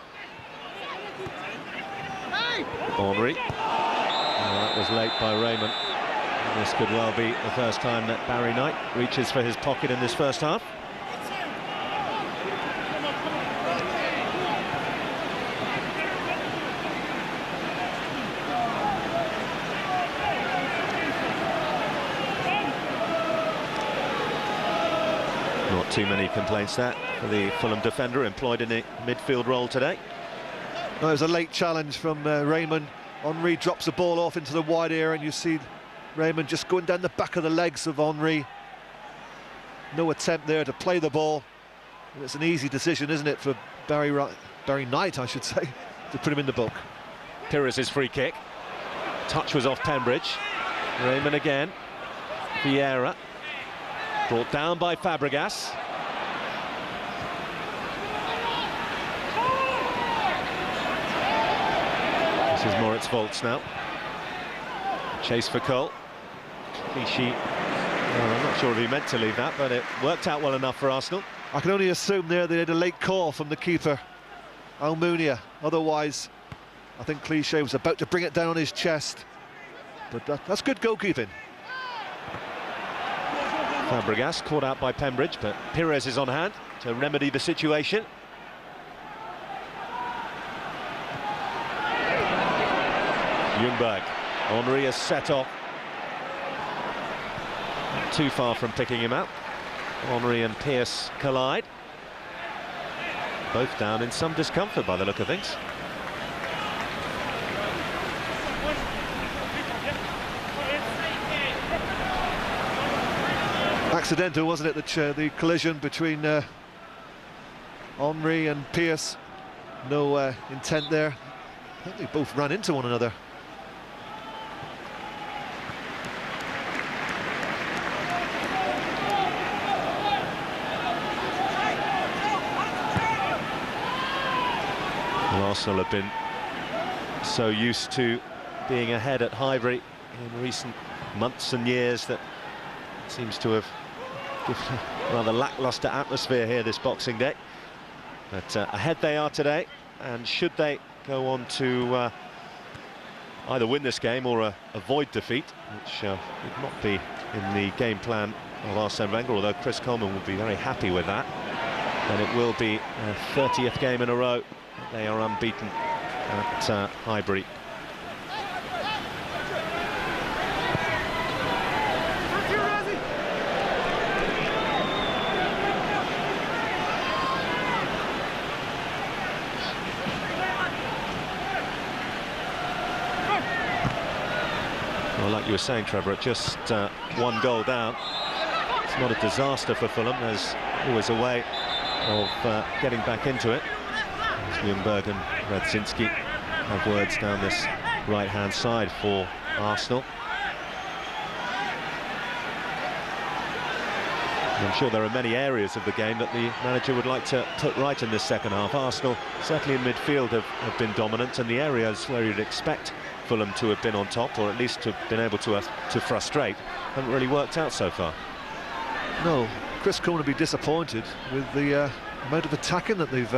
Henry. That was late by Raymond. And this could well be the first time that Barry Knight reaches for his pocket in this first half. Not too many complaints there for the Fulham defender employed in the midfield role today. No, it was a late challenge from Raymond. Henry drops the ball off into the wide area, and you see Raymond just going down the back of the legs of Henry. No attempt there to play the ball. And it's an easy decision, isn't it, for Barry Knight, I should say, to put him in the book. Pires' free kick. Touch was off Pembridge. Raymond again. Vieira. Brought down by Fabregas. This is Moritz Volz now. Chase for Cole. Clichy. Well, I'm not sure if he meant to leave that, but it worked out well enough for Arsenal. I can only assume there they had a late call from the keeper, Almunia. Otherwise, I think Clichy was about to bring it down on his chest. But that's good goalkeeping. Fabregas caught out by Pembridge, but Pires is on hand to remedy the situation. Ljungberg. Henry is set off. Not too far from picking him out. Henry and Pearce collide. Both down in some discomfort by the look of things. Accidental, wasn't it, the collision between Henry and Pearce? No intent there. I think they both ran into one another. Well, Arsenal have been so used to being ahead at Highbury in recent months and years that it seems to have given a rather lacklustre atmosphere here this Boxing Day. But ahead they are today, and should they go on to either win this game or avoid defeat, which would not be in the game plan of Arsene Wenger, although Chris Coleman will be very happy with that, then it will be a 30th game in a row they are unbeaten at Highbury. Well, like you were saying, Trevor, at just one goal down, it's not a disaster for Fulham. There's always a way of getting back into it. As Ljungberg and Radzinski have words down this right-hand side for Arsenal. And I'm sure there are many areas of the game that the manager would like to put right in this second half. Arsenal, certainly in midfield, have been dominant, and the areas where you'd expect Fulham to have been on top, or at least to have been able to frustrate, haven't really worked out so far. No, Chris Coleman will be disappointed with the amount of attacking that they've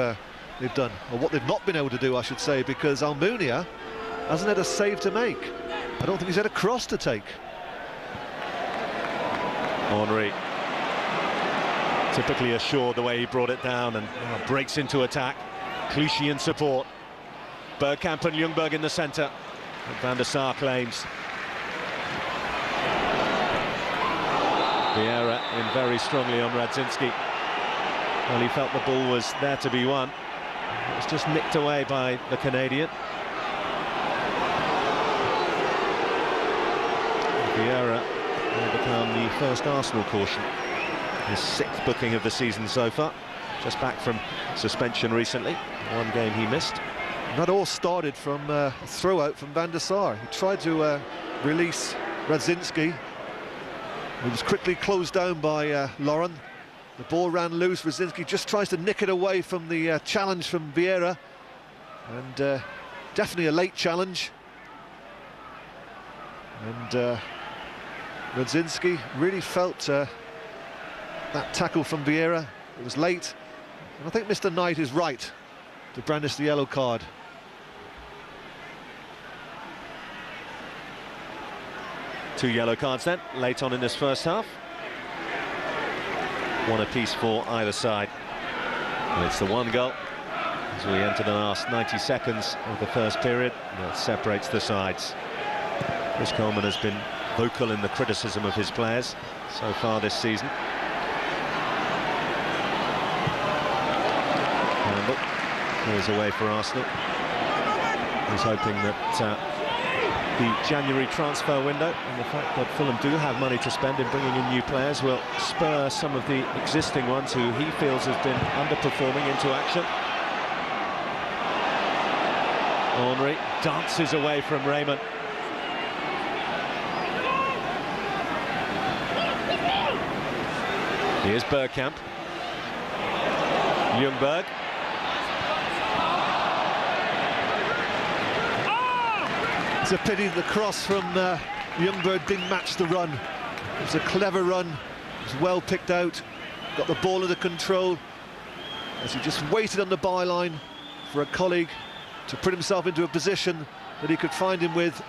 done, or what they've not been able to do, I should say, because Almunia hasn't had a save to make. I don't think he's had a cross to take. Henry, typically assured the way he brought it down, and breaks into attack. Clichy in support. Bergkamp and Ljungberg in the centre. Van der Sar claims. Vieira in very strongly on Radzinski. Well, he felt the ball was there to be won. It was just nicked away by the Canadian. Vieira will become the first Arsenal caution. His 6th booking of the season so far. Just back from suspension recently. One game he missed. And that all started from a throw-out from Van der Sar. He tried to release Radzinski. He was quickly closed down by Lauren. The ball ran loose. Radzinski just tries to nick it away from the challenge from Vieira. And definitely a late challenge. And Radzinski really felt that tackle from Vieira. It was late. And I think Mr. Knight is right to brandish the yellow card. Two yellow cards then, late on in this first half. One apiece for either side. And it's the one goal as we enter the last 90 seconds of the first period that separates the sides. Chris Coleman has been vocal in the criticism of his players so far this season. Campbell goes away for Arsenal. He's hoping that the January transfer window and the fact that Fulham do have money to spend in bringing in new players will spur some of the existing ones who he feels has been underperforming into action. Henry dances away from Raymond. Here's Bergkamp. Ljungberg. It's a pity the cross from Ljungberg didn't match the run. It was a clever run. It was well picked out. Got the ball under control as he just waited on the byline for a colleague to put himself into a position that he could find him with.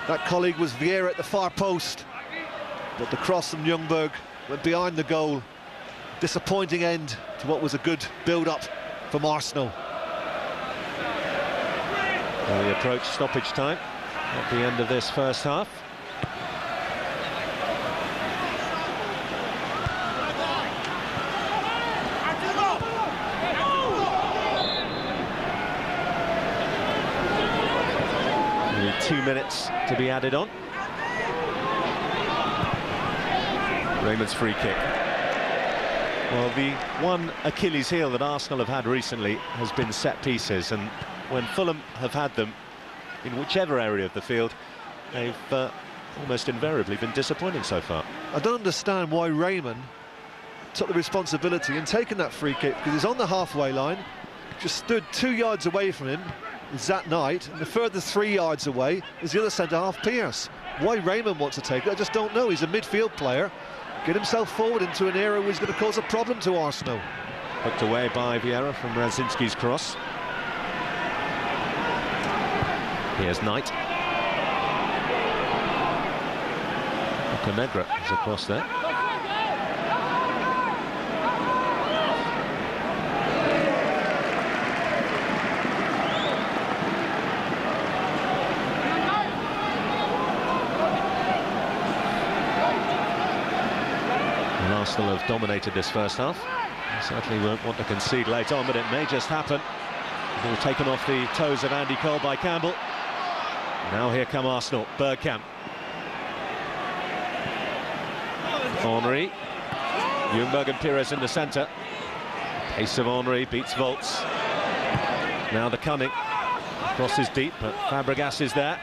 That colleague was Vieira at the far post, but the cross from Ljungberg went behind the goal. Disappointing end to what was a good build-up from Arsenal. Well, we approach stoppage time at the end of this first half. Only 2 minutes to be added on. Raymond's free kick. Well, the one Achilles heel that Arsenal have had recently has been set pieces, and when Fulham have had them in whichever area of the field, they've almost invariably been disappointing so far. I don't understand why Raymond took the responsibility and taken that free kick, because he's on the halfway line, just stood 2 yards away from him is that Knight, and the further 3 yards away is the other centre-half, Pierce. Why Raymond wants to take it, I just don't know. He's a midfield player. Get himself forward into an area where he's going to cause a problem to Arsenal. Hooked away by Vieira from Radzinski's cross. Here's Knight. Montenegro is across there. And Arsenal have dominated this first half. They certainly won't want to concede late on, but it may just happen. Ball taken off the toes of Andy Cole by Campbell. Now here come Arsenal. Bergkamp. Henry. Ljungberg and Pires in the centre. Pace of Henry beats Volts. Now the cunning. Cross is deep, but Fabregas is there.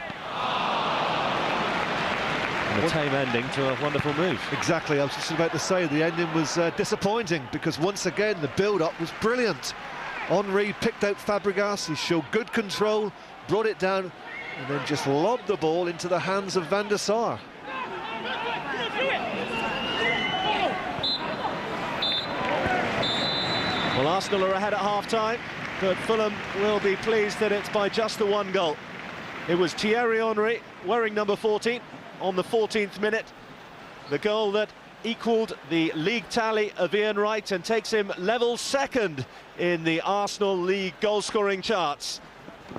And a tame ending to a wonderful move. Exactly, I was just about to say the ending was disappointing, because once again the build-up was brilliant. Henry picked out Fabregas, he showed good control, brought it down, and then just lobbed the ball into the hands of Van der Sar. Arsenal are ahead at half-time, but Fulham will be pleased that it's by just the one goal. It was Thierry Henry, wearing number 14, on the 14th minute. The goal that equalled the league tally of Ian Wright and takes him level second in the Arsenal League goal-scoring charts.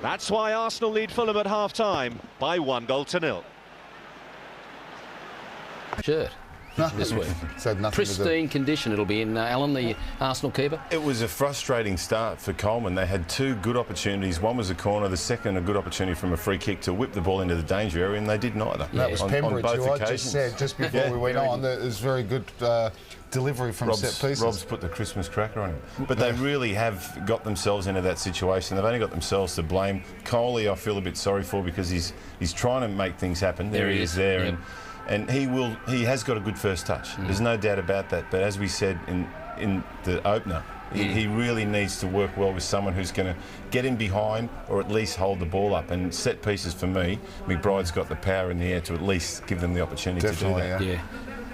That's why Arsenal lead Fulham at half-time by 1-0. Shirt this week. Said nothing. Pristine condition it'll be in. Alan, the Arsenal keeper. It was a frustrating start for Coleman. They had two good opportunities. One was a corner, the second a good opportunity from a free kick to whip the ball into the danger area, and they did neither. That was Pembridge, on both who occasions. I just said just before we went on that it was very good delivery from set pieces. Rob's put the Christmas cracker on him. But they really have got themselves into that situation. They've only got themselves to blame. Coley I feel a bit sorry for because he's trying to make things happen. There he is there. Yep. And he has got a good first touch. There's no doubt about that. But as we said in the opener, he really needs to work well with someone who's going to get him behind or at least hold the ball up. And set pieces for me, McBride's got the power in the air to at least give them the opportunity to do that. Yeah.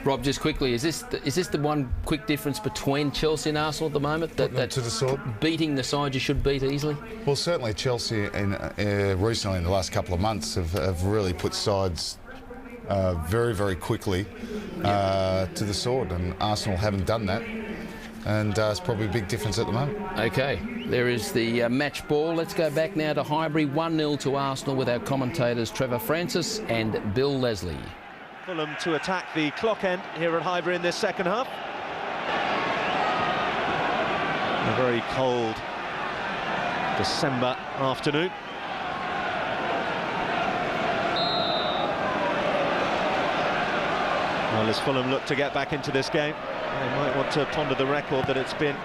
Rob, just quickly, is this the one quick difference between Chelsea and Arsenal at the moment? That to the sword? Beating the side you should beat easily? Well, certainly Chelsea recently in the last couple of months have really put sides very, very quickly to the sword, and Arsenal haven't done that, and it's probably a big difference at the moment. OK, there is the match ball. Let's go back now to Highbury, 1-0 to Arsenal with our commentators Trevor Francis and Bill Leslie. Fulham to attack the clock end here at Highbury in this second half. A very cold December afternoon. Well, as Fulham look to get back into this game, they might want to ponder the record that it's been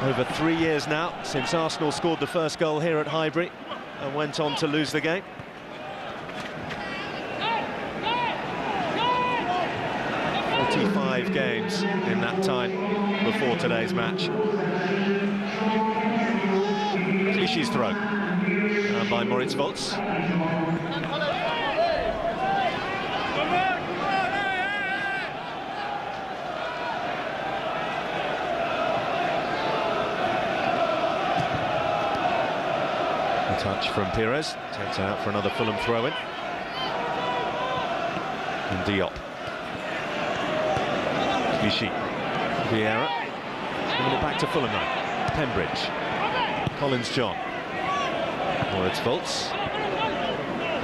over 3 years now since Arsenal scored the first goal here at Highbury and went on to lose the game. Games in that time before today's match. Clichy's throw by Moritz Volz. A touch from Pires, takes it out for another Fulham throw-in. And Diop. Clichy, Vieira, giving it back to Fulham now. Pembridge, Collins John, Moritz Volz,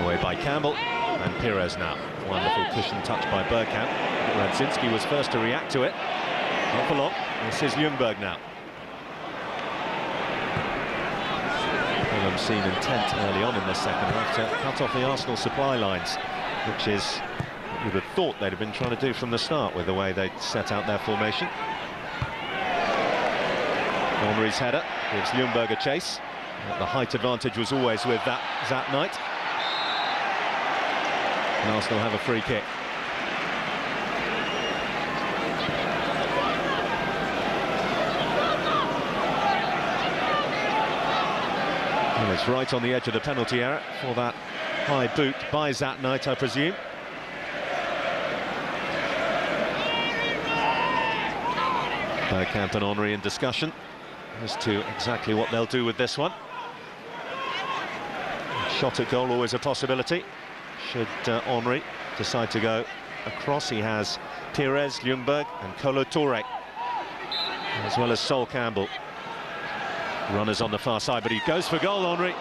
away by Campbell, and Pires now. Wonderful cushion touch by Bergkamp. Radzinski was first to react to it. Not for long. This is Ljungberg now. Fulham seen intent early on in the second half to cut off the Arsenal supply lines, which is you would have thought they'd have been trying to do from the start with the way they'd set out their formation. Henry's header gives Ljungberg a chase. The height advantage was always with that night. And Arsenal have a free kick. And it's right on the edge of the penalty area for that high boot by that night, I presume. Bergkamp and Henry in discussion as to exactly what they'll do with this one. Shot at goal always a possibility. Should Henry decide to go across, he has Pires, Ljungberg and Kolo Touré, as well as Sol Campbell. Runners on the far side, but he goes for goal, Henry.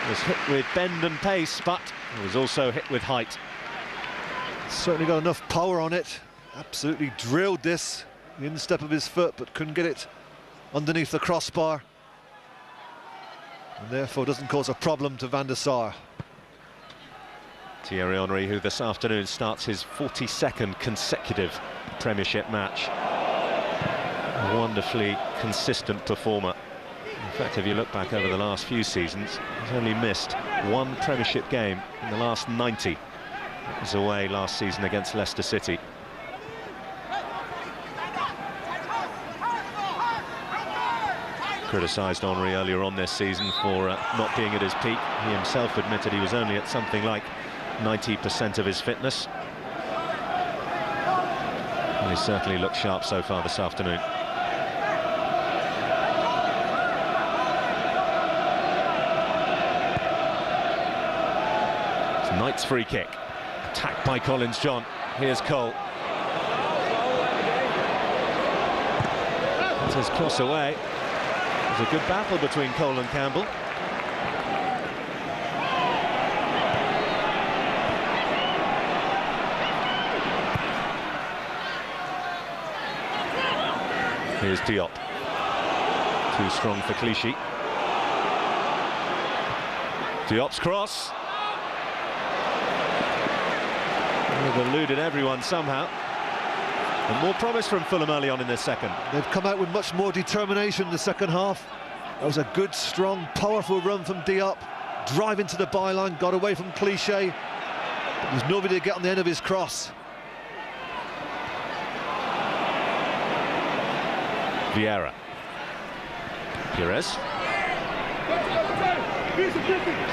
Was hit with bend and pace, but he was also hit with height. Certainly got enough power on it. Absolutely drilled this. The instep of his foot, but couldn't get it underneath the crossbar, and therefore doesn't cause a problem to Van der Sar. Thierry Henry, who this afternoon starts his 42nd consecutive Premiership match. A wonderfully consistent performer. In fact, if you look back over the last few seasons, he's only missed one Premiership game in the last 90. It was away last season against Leicester City. Criticised Henry earlier on this season for not being at his peak. He himself admitted he was only at something like 90% of his fitness. And he certainly looked sharp so far this afternoon. It's free kick. Attacked by Collins John. Here's Cole. That's his cross away. It was a good battle between Cole and Campbell. Here's Diop. Too strong for Clichy. Diop's cross. They've eluded everyone somehow. And more promise from Fulham early on in this second. They've come out with much more determination in the second half. That was a good, strong, powerful run from Diop. Drive into the byline, got away from Clichy. But there's nobody to get on the end of his cross. Vieira. Pires.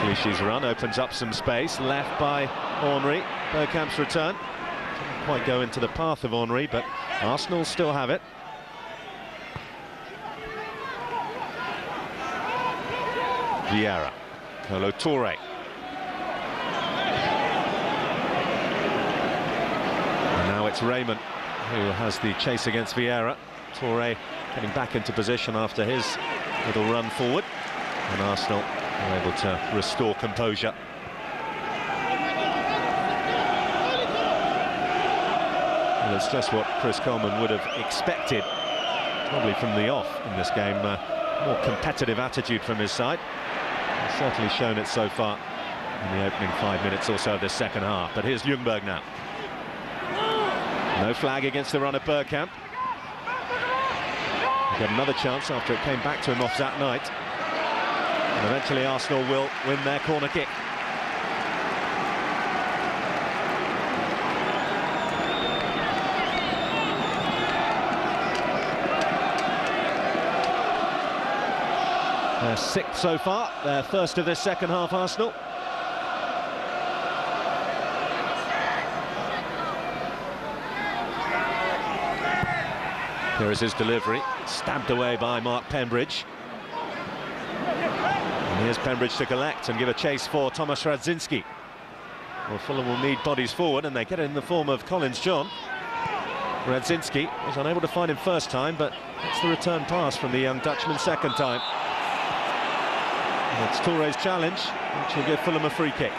Clichy's run opens up some space, left by Henry. Bergkamp's return. Didn't quite go into the path of Henry, but Arsenal still have it. Vieira. Kolo Touré. And now it's Raymond who has the chase against Vieira. Touré getting back into position after his little run forward, and Arsenal are able to restore composure. Well, it's just what Chris Coleman would have expected, probably from the off in this game. More competitive attitude from his side. He's certainly shown it so far in the opening 5 minutes or so of this second half. But here's Ljungberg now. No flag against the run of Bergkamp. He got another chance after it came back to him off that night. And eventually Arsenal will win their corner kick. Their sixth so far, their first of this second half, Arsenal. Here is his delivery, stabbed away by Mark Pembridge. And here's Pembridge to collect and give a chase for Tomasz Radzinski. Well, Fulham will need bodies forward, and they get it in the form of Collins John. Radzinski was unable to find him first time, but it's the return pass from the young Dutchman second time. And it's Touré's challenge, which will give Fulham a free kick.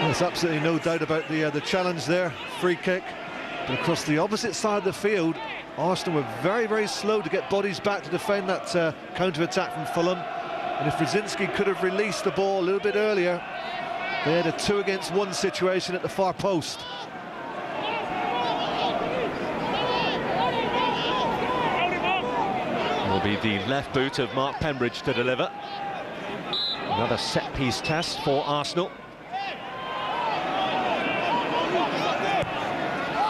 There's absolutely no doubt about the challenge there, free kick. But across the opposite side of the field, Arsenal were very, very slow to get bodies back to defend that counter-attack from Fulham. And if Radzinski could have released the ball a little bit earlier, they had a 2-against-1 situation at the far post. It will be the left boot of Mark Pembridge to deliver. Another set-piece test for Arsenal.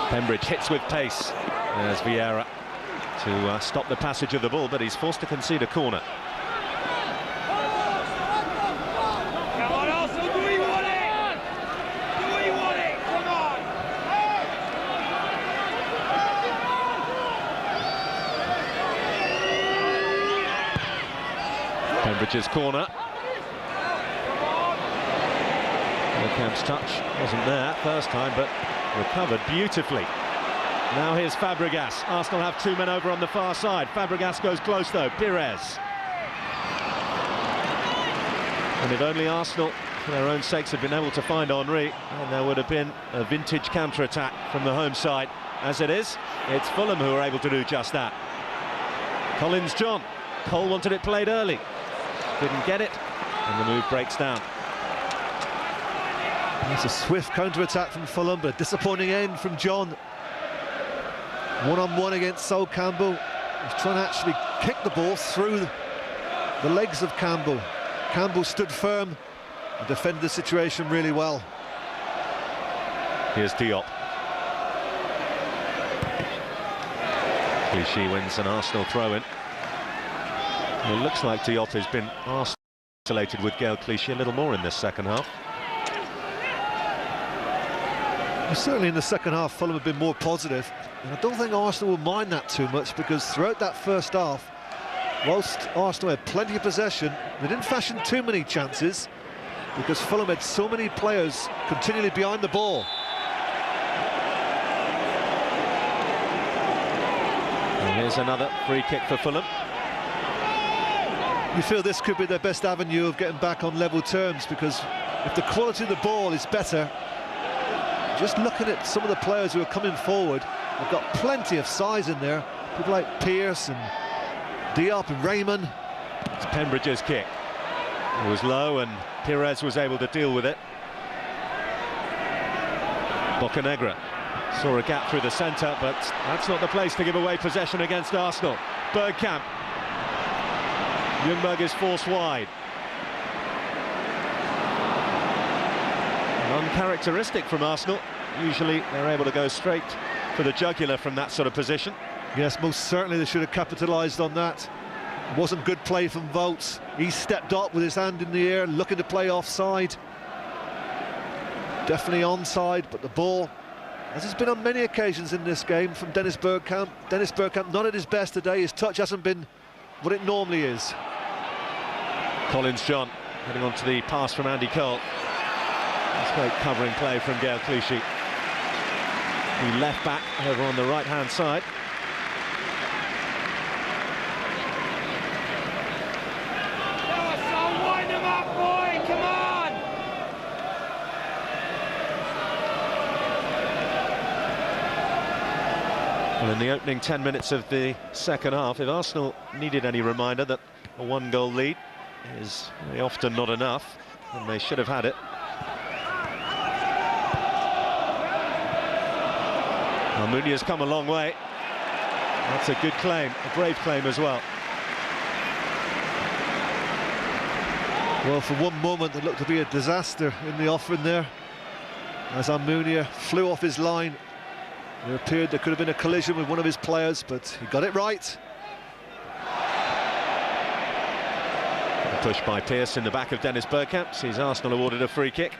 Pembridge hits with pace. There's Vieira to stop the passage of the ball, but he's forced to concede a corner. Come on, Arsenal, do we want it? Do we want it? Come on! Pembridge's corner. Bergkamp's touch wasn't there first time, but recovered beautifully. Now here's Fabregas. Arsenal have two men over on the far side. Fabregas goes close though. Pires. And if only Arsenal, for their own sakes, had been able to find Henry, and there would have been a vintage counter-attack from the home side. As it is, it's Fulham who are able to do just that. Collins John. Cole wanted it played early. Didn't get it, and the move breaks down. It's a swift counter-attack from Fulham, but a disappointing end from John. One-on-one against Sol Campbell. He's trying to actually kick the ball through the legs of Campbell. Campbell stood firm and defended the situation really well. Here's Diop. Clichy wins an Arsenal throw-in. It looks like Diop has been isolated with Gaël Clichy a little more in this second half. Well, certainly in the second half, Fulham have been more positive, and I don't think Arsenal will mind that too much, because throughout that first half, whilst Arsenal had plenty of possession, they didn't fashion too many chances because Fulham had so many players continually behind the ball. And here's another free kick for Fulham. You feel this could be their best avenue of getting back on level terms, because if the quality of the ball is better, just looking at some of the players who are coming forward, they've got plenty of size in there. People like Pearce and Diop and Raymond. It's Pembridge's kick. It was low and Pires was able to deal with it. Bocanegra saw a gap through the centre, but that's not the place to give away possession against Arsenal. Bergkamp. Ljungberg is forced wide. Uncharacteristic from Arsenal. Usually they're able to go straight for the jugular from that sort of position. Yes, most certainly they should have capitalised on that. It wasn't good play from Volts. He stepped up with his hand in the air, looking to play offside. Definitely onside, but the ball, as it's been on many occasions in this game, from Dennis Bergkamp. Dennis Bergkamp not at his best today. His touch hasn't been what it normally is. Collins John heading on to the pass from Andy Cole. That's great covering play from Gael Clichy. The left back over on the right-hand side. Wind him up, boy! Come on! Well, in the opening 10 minutes of the second half, if Arsenal needed any reminder that a one-goal lead is very often not enough, and they should have had it. Almunia's come a long way. That's a good claim, a brave claim as well. Well, for one moment it looked to be a disaster in the offering there, as Almunia flew off his line. It appeared there could have been a collision with one of his players, but he got it right. A push by Pearce in the back of Dennis Bergkamp sees Arsenal awarded a free kick.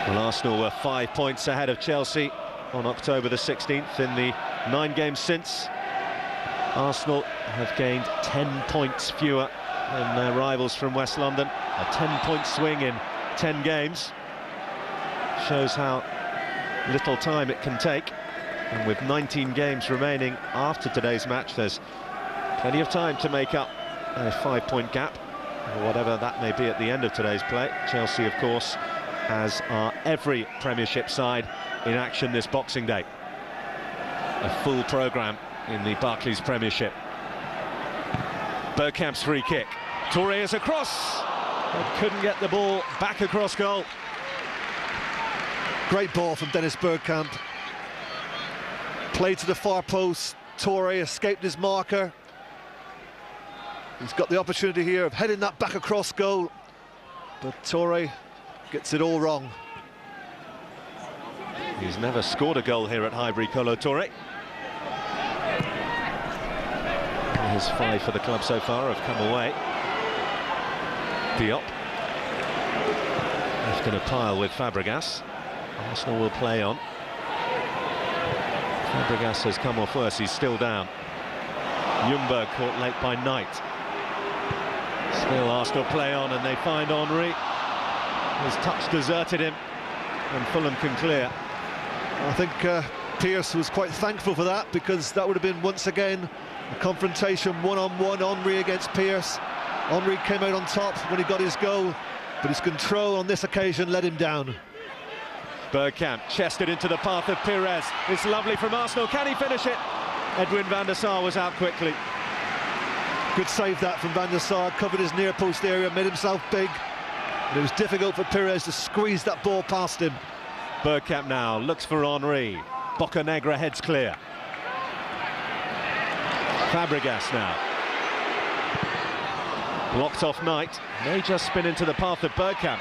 Well, Arsenal were 5 points ahead of Chelsea on October the 16th. In the 9 games since, Arsenal have gained 10 points fewer than their rivals from West London. A 10-point swing in 10 games. Shows how little time it can take. And with 19 games remaining after today's match, there's plenty of time to make up a 5-point gap, or whatever that may be at the end of today's play. Chelsea, of course, as are every Premiership side in action this Boxing Day. A full programme in the Barclays Premiership. Bergkamp's free kick. Touré is across, but couldn't get the ball back across goal. Great ball from Dennis Bergkamp. Played to the far post. Touré escaped his marker. He's got the opportunity here of heading that back across goal, but Touré gets it all wrong. He's never scored a goal here at Highbury, Kolo Touré. His 5 for the club so far have come away. Diop left in a pile with Fabregas. Arsenal will play on. Fabregas has come off worse, he's still down. Ljungberg caught late by Knight. Still Arsenal play on, and they find Henry. His touch deserted him, and Fulham can clear. I think Pearce was quite thankful for that, because that would have been once again a confrontation one-on-one, Henry against Pearce. Henry came out on top when he got his goal, but his control on this occasion let him down. Bergkamp chested into the path of Pires. It's lovely from Arsenal. Can he finish it? Edwin van der Sar was out quickly. Good save that from van der Sar, covered his near post area, made himself big. But it was difficult for Pires to squeeze that ball past him. Bergkamp now looks for Henry. Bocanegra heads clear. Fabregas now. Blocked off Knight. May just spin into the path of Bergkamp.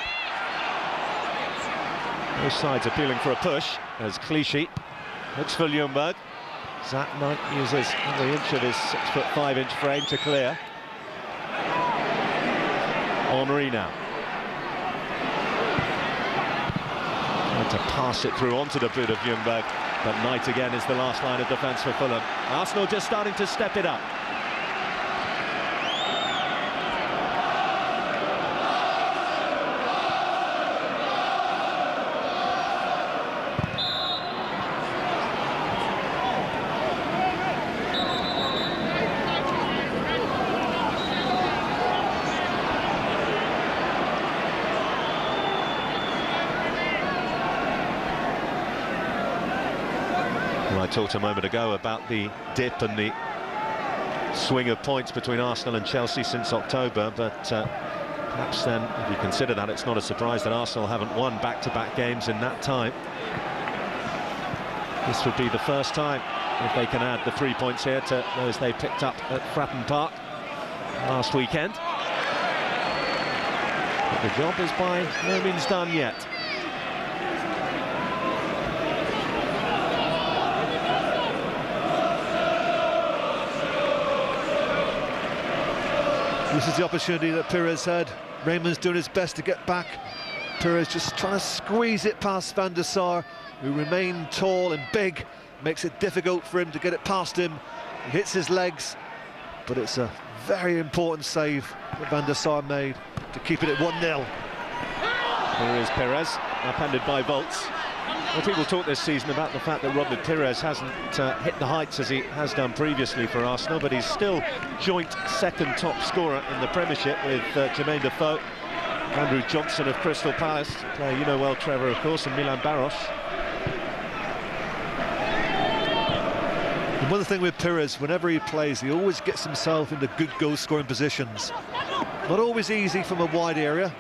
Both sides appealing for a push as Clichy looks for Ljungberg. Zach Knight uses every inch of his 6'5" frame to clear. Henry now. Trying to pass it through onto the boot of Ljungberg. But Knight again is the last line of defence for Fulham. Arsenal just starting to step it up. I talked a moment ago about the dip and the swing of points between Arsenal and Chelsea since October, but perhaps then, if you consider that, it's not a surprise that Arsenal haven't won back-to-back games in that time. This would be the first time, if they can add the 3 points here to those they picked up at Fratton Park last weekend. But the job is by no means done yet. This is the opportunity that Pires had. Raymond's doing his best to get back. Pires just trying to squeeze it past Van der Sar, who remained tall and big. Makes it difficult for him to get it past him. He hits his legs, but it's a very important save that Van der Sar made to keep it at 1-0. Here is Pires, upended by Volts. Well, people talk this season about the fact that Robert Pires hasn't hit the heights as he has done previously for Arsenal, but he's still joint second top scorer in the Premiership with Jermaine Defoe, Andrew Johnson of Crystal Palace, player you know well, Trevor, of course, and Milan Baros. And one thing with Pires, whenever he plays, he always gets himself into good goal-scoring positions. Not always easy from a wide area,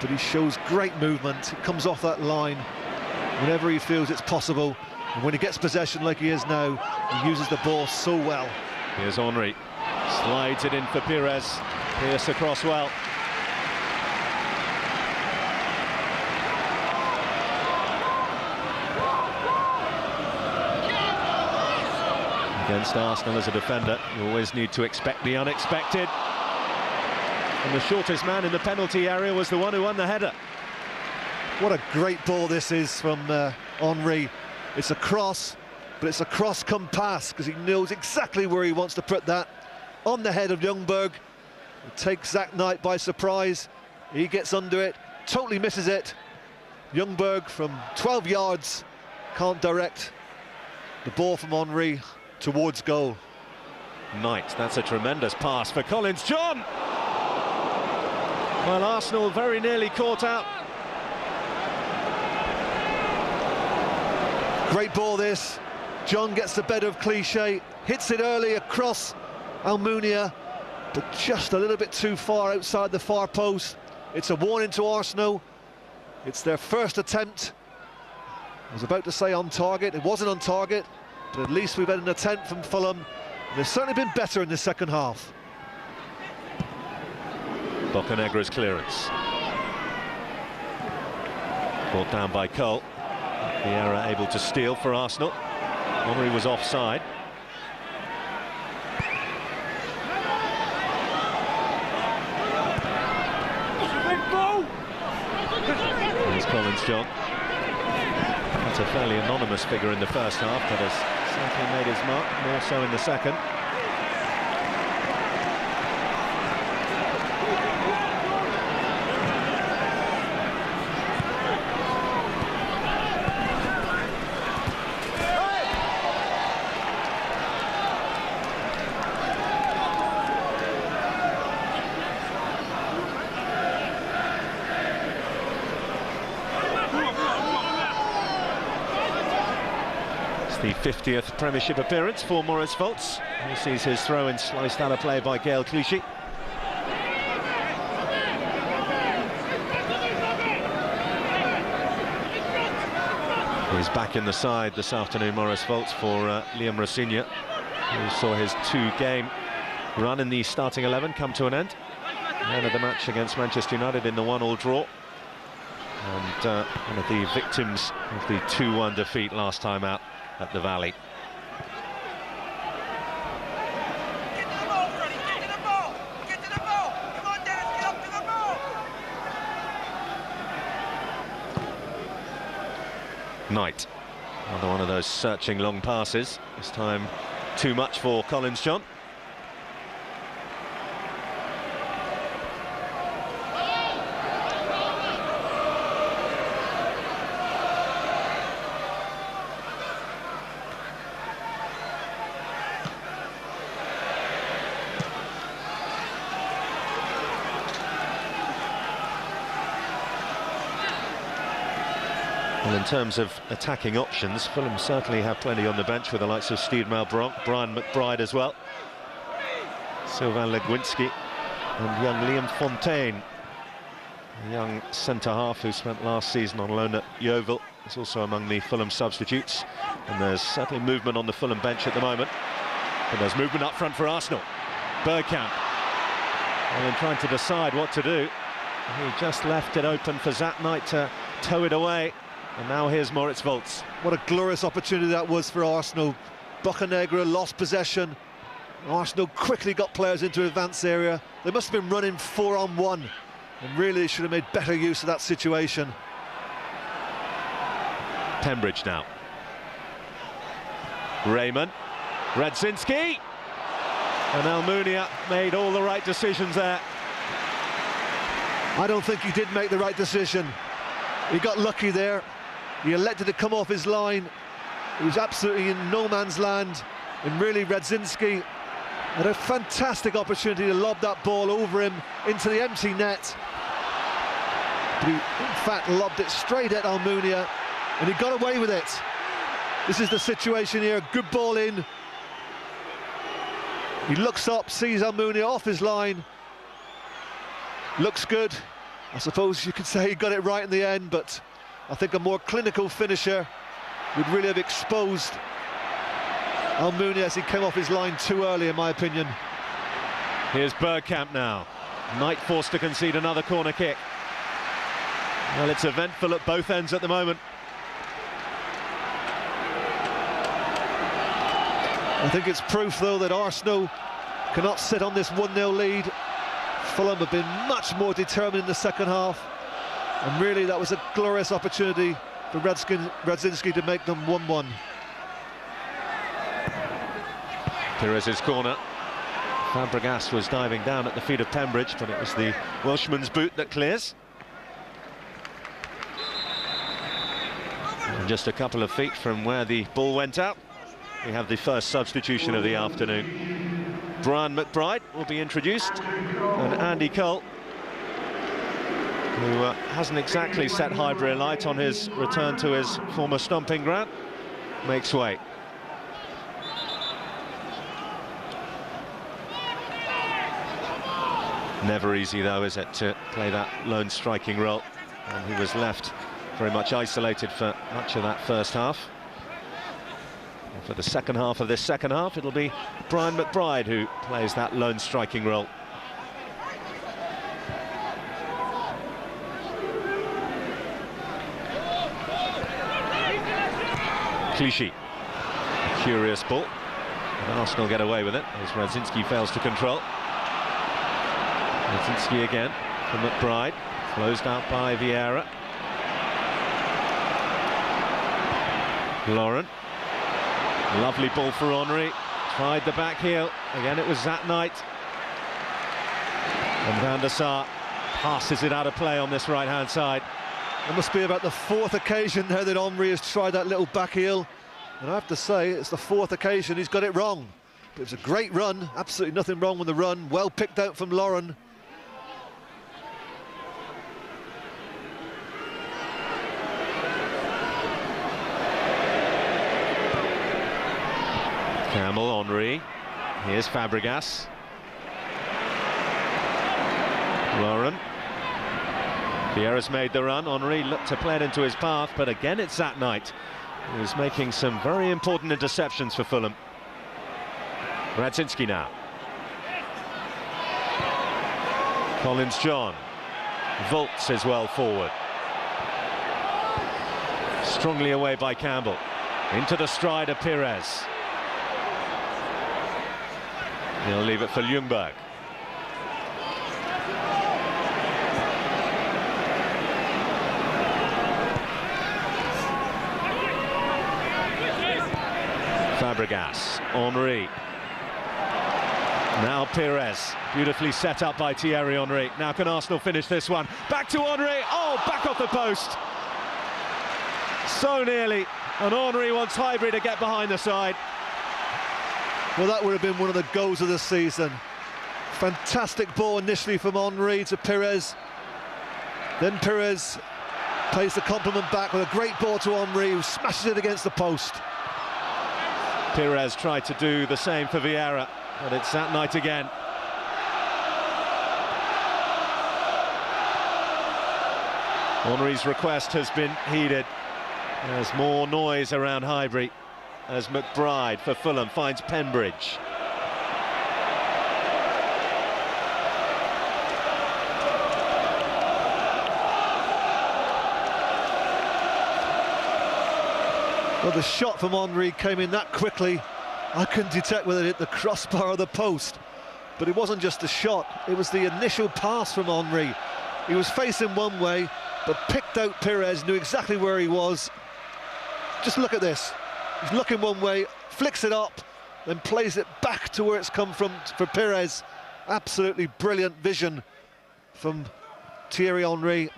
but he shows great movement. He comes off that line whenever he feels it's possible, and when he gets possession like he is now, he uses the ball so well. Here's Henry, slides it in for Pires. Pierce across well. Against Arsenal as a defender, you always need to expect the unexpected. And the shortest man in the penalty area was the one who won the header. What a great ball this is from Henry. It's a cross, but it's a cross come pass, because he knows exactly where he wants to put that. On the head of Ljungberg. It takes Zach Knight by surprise. He gets under it, totally misses it. Ljungberg from 12 yards can't direct the ball from Henry towards goal. Knight, that's a tremendous pass for Collins. John! Well, Arsenal very nearly caught out. Great ball this. John gets the better of Cliche, hits it early across Almunia, but just a little bit too far outside the far post. It's a warning to Arsenal. It's their first attempt. I was about to say on target. It wasn't on target, but at least we've had an attempt from Fulham. And they've certainly been better in the second half. Bocanegra's clearance. Brought down by Cole. Vieira able to steal for Arsenal. Henry was offside. Here's Collins, John. That's a fairly anonymous figure in the first half, but has certainly made his mark, more so in the second. The 50th Premiership appearance for Maurice Volts. He sees his throw-in sliced out of play by Gaël Clichy. He's back in the side this afternoon, Maurice Volts, for Liam Rossigna, who saw his two-game run in the starting 11 come to an end. Man of the match against Manchester United in the 1-1 draw. And one of the victims of the 2-1 defeat last time out at the Valley. Get to the ball, Freddie! Get to the ball! Get to the ball! Come on, Dennis, get up to the ball! Knight. Another one of those searching long passes. This time too much for Collins John. Well, in terms of attacking options, Fulham certainly have plenty on the bench with the likes of Steve Malbranc, Brian McBride as well, Sylvain Legwinski and young Liam Fontaine, a young centre-half who spent last season on loan at Yeovil. Is also among the Fulham substitutes, and there's certainly movement on the Fulham bench at the moment. But there's movement up front for Arsenal. Bergkamp, and in trying to decide what to do, he just left it open for Zat Knight to tow it away. And now here's Moritz Volz. What a glorious opportunity that was for Arsenal. Bocanegra lost possession. Arsenal quickly got players into advance area. They must have been running 4-on-1, and really should have made better use of that situation. Pembridge now. Raymond, Radzinski, and Almunia made all the right decisions there. I don't think he did make the right decision. He got lucky there. He elected to come off his line. He was absolutely in no man's land. And really, Radzinski had a fantastic opportunity to lob that ball over him into the empty net. But he, in fact, lobbed it straight at Almunia, and he got away with it. This is the situation here. Good ball in. He looks up, sees Almunia off his line. Looks good. I suppose you could say he got it right in the end, but I think a more clinical finisher would really have exposed Almunia as he came off his line too early, in my opinion. Here's Bergkamp now. Knight forced to concede another corner kick. Well, it's eventful at both ends at the moment. I think it's proof, though, that Arsenal cannot sit on this 1-0 lead. Fulham have been much more determined in the second half, and really that was a glorious opportunity for Radzinski to make them 1-1. Perez's corner. Fabregas was diving down at the feet of Pembridge, but it was the Welshman's boot that clears. And just a couple of feet from where the ball went out, we have the first substitution of the afternoon. Brian McBride will be introduced, and Andy Cole, who hasn't exactly set Highbury alight on his return to his former stomping ground, makes way. Never easy, though, is it, to play that lone striking role, and he was left very much isolated for much of that first half. And for the second half of this second half, it'll be Brian McBride who plays that lone striking role. Clichy, curious ball, and Arsenal get away with it as Radzinski fails to control. Radzinski again for McBride, closed out by Vieira. Lauren, lovely ball for Henry, tried the back heel, again it was Zat Knight. And Van der Sar passes it out of play on this right-hand side. It must be about the fourth occasion there that Henry has tried that little back heel, and I have to say it's the fourth occasion he's got it wrong. But it was a great run, absolutely nothing wrong with the run, well picked out from Lauren. Campbell, Henry, here's Fabregas. Lauren. Vieira's made the run, Henry looked to play it into his path, but again it's Zat Knight, who's making some very important interceptions for Fulham. Radzinski now. Collins John. Volz is well forward. Strongly away by Campbell. Into the stride of Perez. He'll leave it for Ljungberg. Fabregas, Henry. Now Pires, beautifully set up by Thierry Henry. Now can Arsenal finish this one? Back to Henry, oh, back off the post. So nearly, and Henry wants Highbury to get behind the side. Well, that would have been one of the goals of the season. Fantastic ball initially from Henry to Pires. Then Pires plays the compliment back with a great ball to Henry, who smashes it against the post. Pires tried to do the same for Vieira, but it's that night again. Henry's request has been heeded. There's more noise around Highbury as McBride for Fulham finds Pembridge. Well, the shot from Henry came in that quickly. I couldn't detect whether it hit the crossbar or the post. But it wasn't just a shot, it was the initial pass from Henry. He was facing one way, but picked out Pires, knew exactly where he was. Just look at this. He's looking one way, flicks it up, then plays it back to where it's come from for Pires. Absolutely brilliant vision from Thierry Henry.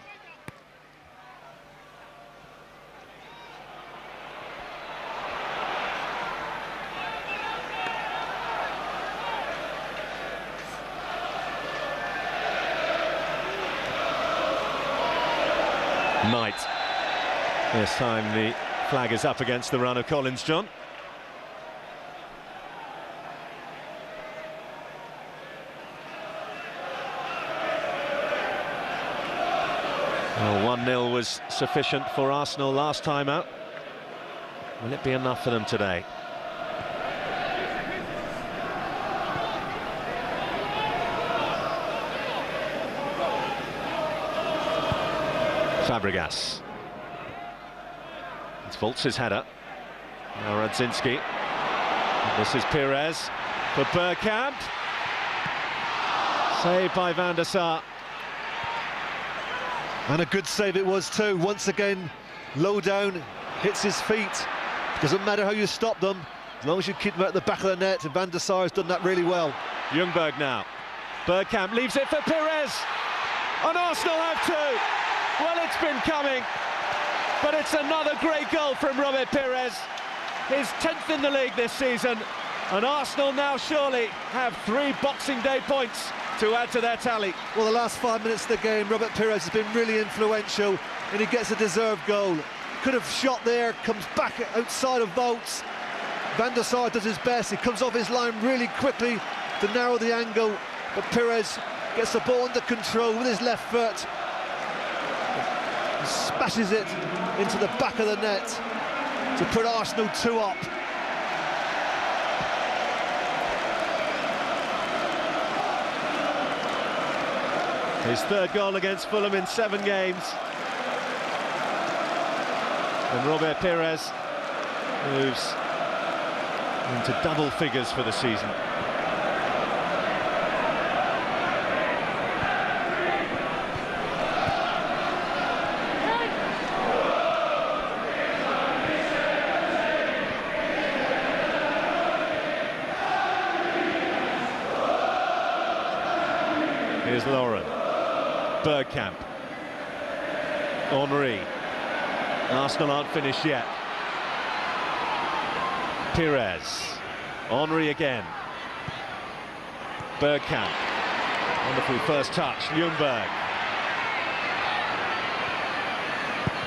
Knight. This time the flag is up against the run of Collins, John. Well, 1-0 was sufficient for Arsenal last time out. Will it be enough for them today? Fabregas. It's Voltz's header. Now Radzinski. This is Pires for Bergkamp. Saved by Van der Sar. And a good save it was too. Once again, low down, hits his feet. Doesn't matter how you stop them, as long as you keep them at the back of the net, and Van der Sar has done that really well. Ljungberg now. Bergkamp leaves it for Pires. And Arsenal have two. Well, it's been coming, but it's another great goal from Robert Pires. His 10th in the league this season, and Arsenal now surely have 3 Boxing Day points to add to their tally. Well, the last 5 minutes of the game, Robert Pires has been really influential, and he gets a deserved goal. Could have shot there, comes back outside of Voltz. Van der Sar does his best, he comes off his line really quickly to narrow the angle, but Pires gets the ball under control with his left foot. Smashes it into the back of the net to put Arsenal 2 up. His 3rd goal against Fulham in 7 games. And Robert Pires moves into double figures for the season. Here's Lauren. Bergkamp. Henry. Arsenal aren't finished yet. Pires. Henry again. Bergkamp. Wonderful first touch. Ljungberg.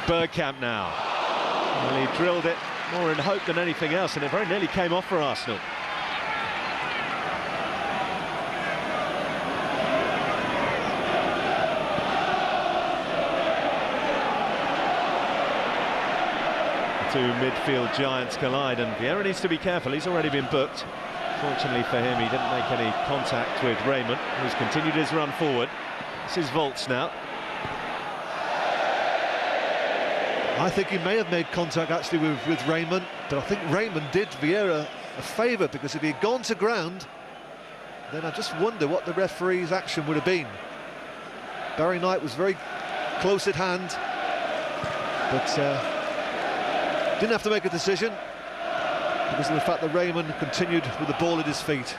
Bergkamp now. Well, he drilled it more in hope than anything else, and it very nearly came off for Arsenal. Two midfield giants collide, and Vieira needs to be careful. He's already been booked. Fortunately for him, he didn't make any contact with Raymond, who's continued his run forward. This is Voltz now. I think he may have made contact actually with Raymond, but I think Raymond did Vieira a favour, because if he had gone to ground, then I just wonder what the referee's action would have been. Barry Knight was very close at hand, but didn't have to make a decision. because of the fact that Raymond continued with the ball at his feet.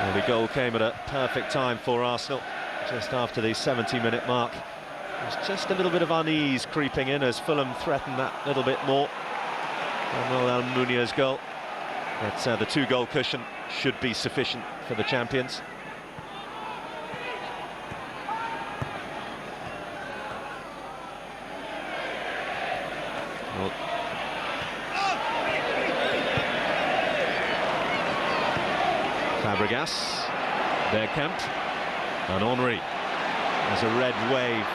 Well, the goal came at a perfect time for Arsenal, just after the 70-minute mark. There's just a little bit of unease creeping in as Fulham threatened that little bit more. Manuel Almunia's goal. But the 2-goal cushion should be sufficient for the champions. Well, Fabregas, Bergkamp, and Henry. There's a red wave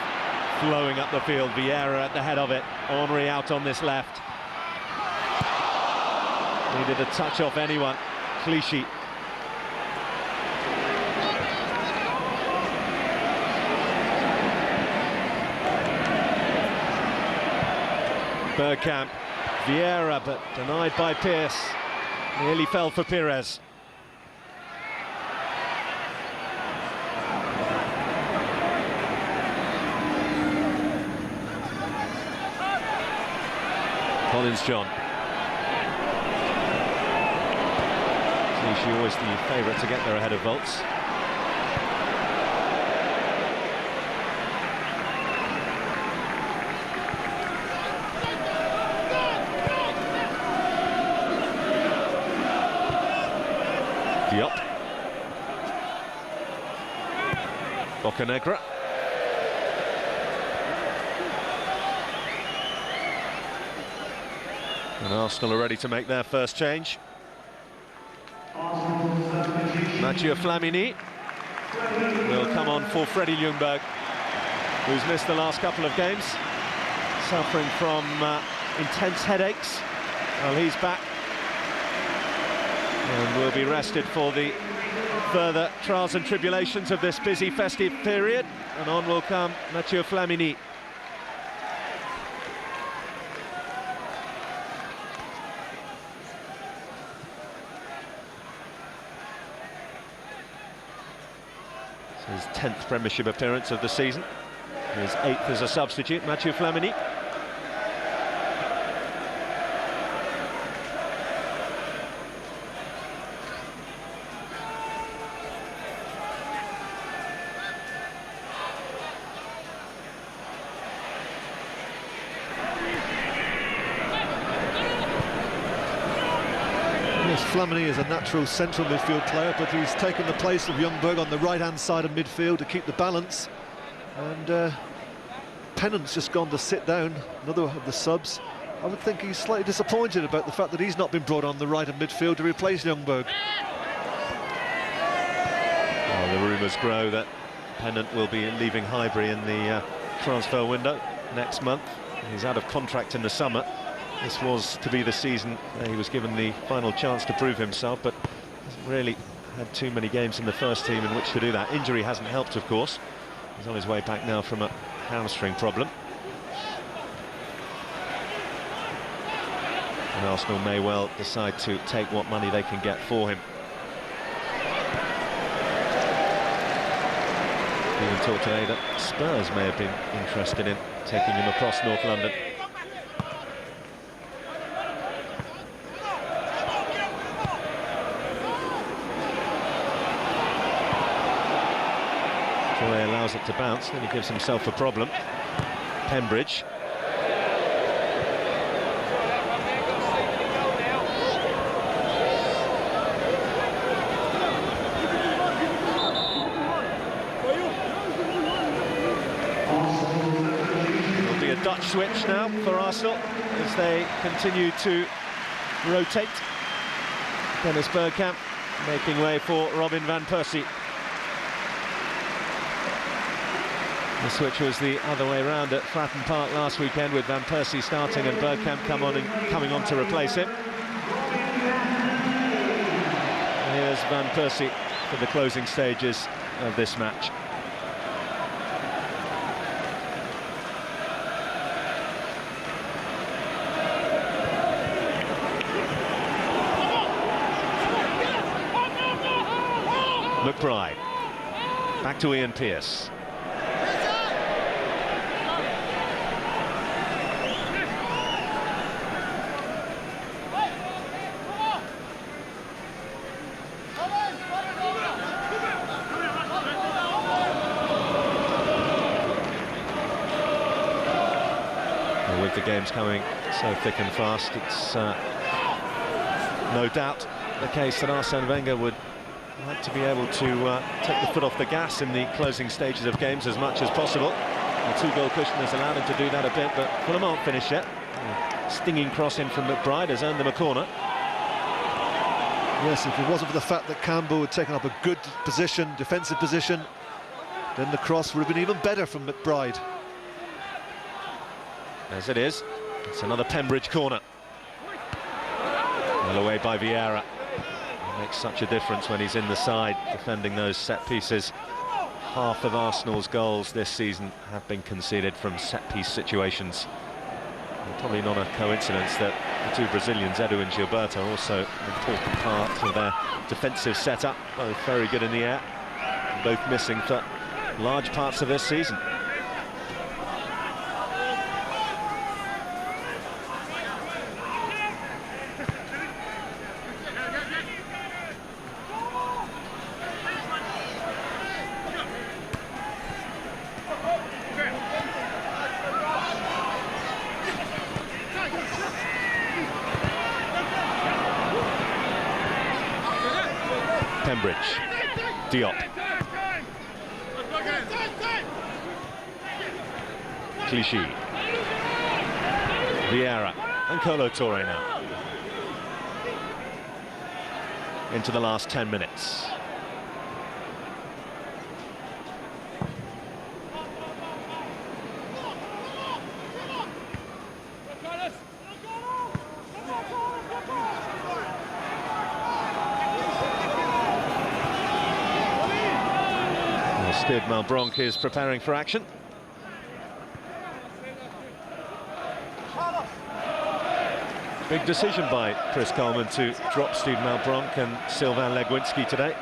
flowing up the field. Vieira at the head of it. Henry out on this left. Needed a touch off anyone. Clichy. Bergkamp. Vieira, but denied by Pearce. Nearly fell for Pires. Collins John. Clichy always the favourite to get there ahead of Volts. Diop. Bocanegra. And Arsenal are ready to make their first change. Mathieu Flamini will come on for Freddie Ljungberg, who's missed the last couple of games, suffering from intense headaches. Well, he's back and will be rested for the further trials and tribulations of this busy festive period. And on will come Mathieu Flamini. His 10th Premiership appearance of the season. His 8th as a substitute, Mathieu Flamini. Flamini is a natural central midfield player, but he's taken the place of Ljungberg on the right-hand side of midfield to keep the balance. And Pennant's just gone to sit down, another of the subs. I would think he's slightly disappointed about the fact that he's not been brought on the right of midfield to replace Ljungberg. Well, the rumours grow that Pennant will be leaving Highbury in the transfer window next month. He's out of contract in the summer. This was to be the season he was given the final chance to prove himself, but hasn't really had too many games in the first team in which to do that. Injury hasn't helped, of course. He's on his way back now from a hamstring problem. And Arsenal may well decide to take what money they can get for him. Even talked today that Spurs may have been interested in taking him across North London. Troy allows it to bounce, then he gives himself a problem. Pembridge. There'll be a Dutch switch now for Arsenal as they continue to rotate. Dennis Bergkamp making way for Robin van Persie. The switch was the other way around at Fratton Park last weekend, with Van Persie starting and Bergkamp coming on to replace him. Here's Van Persie for the closing stages of this match. McBride. Back to Ian Pearce. with the games coming so thick and fast, it's no doubt the case that Arsene Wenger would like to be able to take the foot off the gas in the closing stages of games as much as possible. The two-goal cushion has allowed him to do that a bit, but Fulham aren't finished yet. Stinging cross in from McBride has earned them a corner. Yes, if it wasn't for the fact that Campbell had taken up a good position, defensive position, then the cross would have been even better from McBride. As it is, it's another Pembridge corner. Well away by Vieira. It makes such a difference when he's in the side, defending those set pieces. Half of Arsenal's goals this season have been conceded from set-piece situations. And probably not a coincidence that the two Brazilians, Edu and Gilberto, also an important part of their defensive setup. Both very good in the air, both missing for large parts of this season. Pembridge, Diop, Clichy, Vieira and Kolo Touré now. Into the last 10 minutes. Steve Malbronk is preparing for action. Big decision by Chris Coleman to drop Steve Malbronk and Sylvain Legwinski today.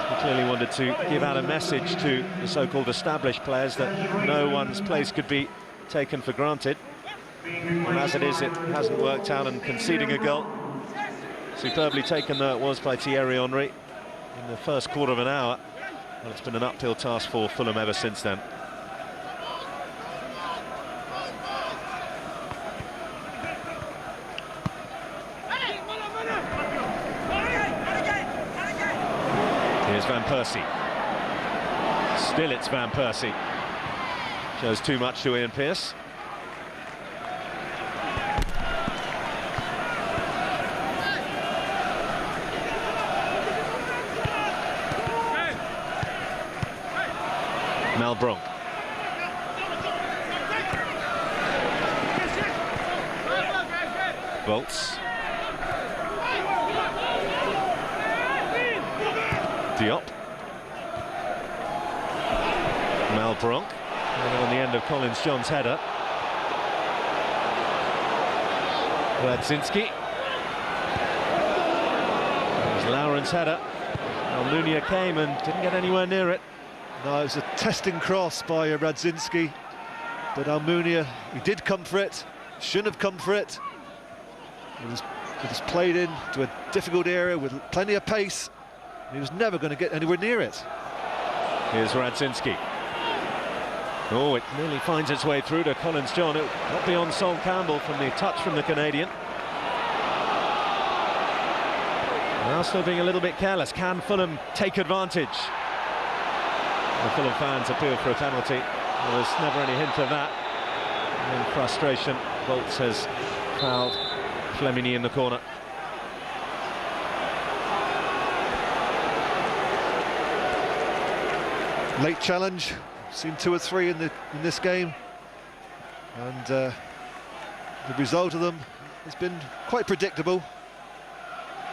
He clearly wanted to give out a message to the so-called established players that no one's place could be taken for granted. And as it is, it hasn't worked out, and conceding a goal, superbly taken though it was by Thierry Henry in the first quarter of an hour. Well, it's been an uphill task for Fulham ever since then. Here's Van Persie. Still it's Van Persie. Shows too much to Ian Pearce. Malbronk. Bolts. Diop. Malbronk. And on the end of Collins John's header. Radzinski. There's Lauren's header. Almunia came and didn't get anywhere near it. No, it was a testing cross by Radzinski, but Almunia, he did come for it, shouldn't have come for it. It was played in to a difficult area with plenty of pace, and he was never going to get anywhere near it. Here's Radzinski. Oh, it nearly finds its way through to Collins John. It got beyond Sol Campbell from the touch from the Canadian. Now still being a little bit careless. Can Fulham take advantage? The Fulham fans appeal for a penalty. There was never any hint of that. And in frustration, Bolts has fouled Flemini in the corner. Late challenge, seen 2 or 3 in this game, and the result of them has been quite predictable.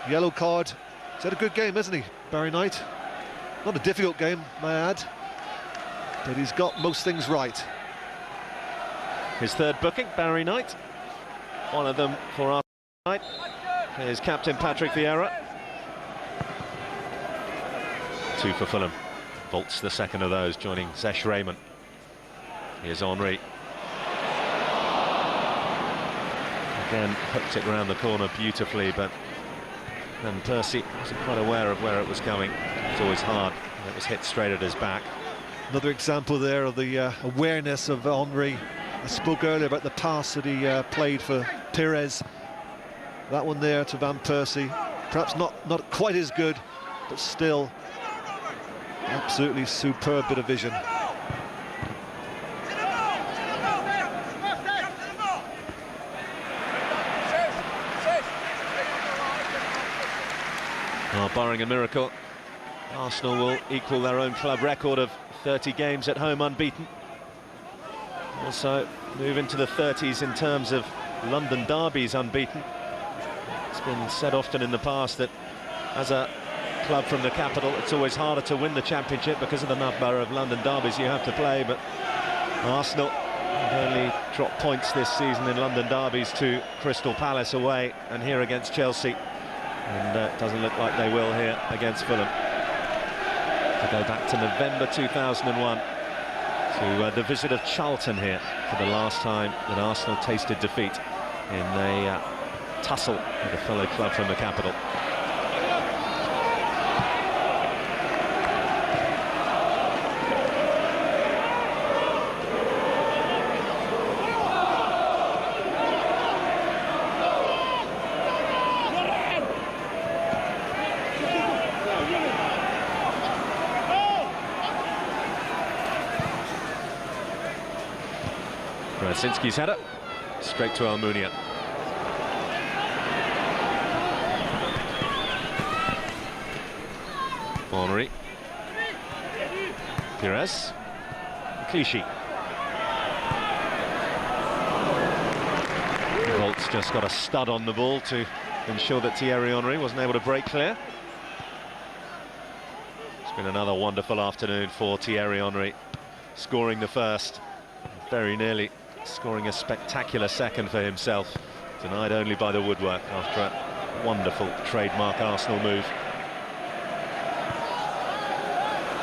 Yellow card. He's had a good game, hasn't he, Barry Knight? Not a difficult game, may I add, but he's got most things right. His third booking, Barry Knight. One of them for our night. Here's captain Patrick Vieira. 2 for Fulham. Bolts the second of those, joining Zesh Raymond. Here's Henry. Again, hooked it around the corner beautifully, but then Percy wasn't quite aware of where it was going. It's always hard, and it was hit straight at his back. Another example there of the awareness of Henry I spoke earlier about the pass that he played for Pires. That one there to Van Persie, perhaps not quite as good, but still absolutely superb bit of vision. Well, barring a miracle, Arsenal will equal their own club record of 30 games at home unbeaten. Also move into the 30s in terms of London derbies unbeaten. It's been said often in the past that as a club from the capital, it's always harder to win the championship because of the number of London derbies you have to play, but Arsenal have only dropped points this season in London derbies to Crystal Palace away and here against Chelsea, and it doesn't look like they will here against Fulham. To go back to November 2001 to the visit of Charlton here for the last time that Arsenal tasted defeat in a tussle with a fellow club from the capital. Radzinski's header, straight to Almunia. Henry. Pires. Clichy. Volt's just got a stud on the ball to ensure that Thierry Henry wasn't able to break clear. It's been another wonderful afternoon for Thierry Henry, scoring the first, very nearly scoring a spectacular second for himself, denied only by the woodwork after a wonderful trademark Arsenal move.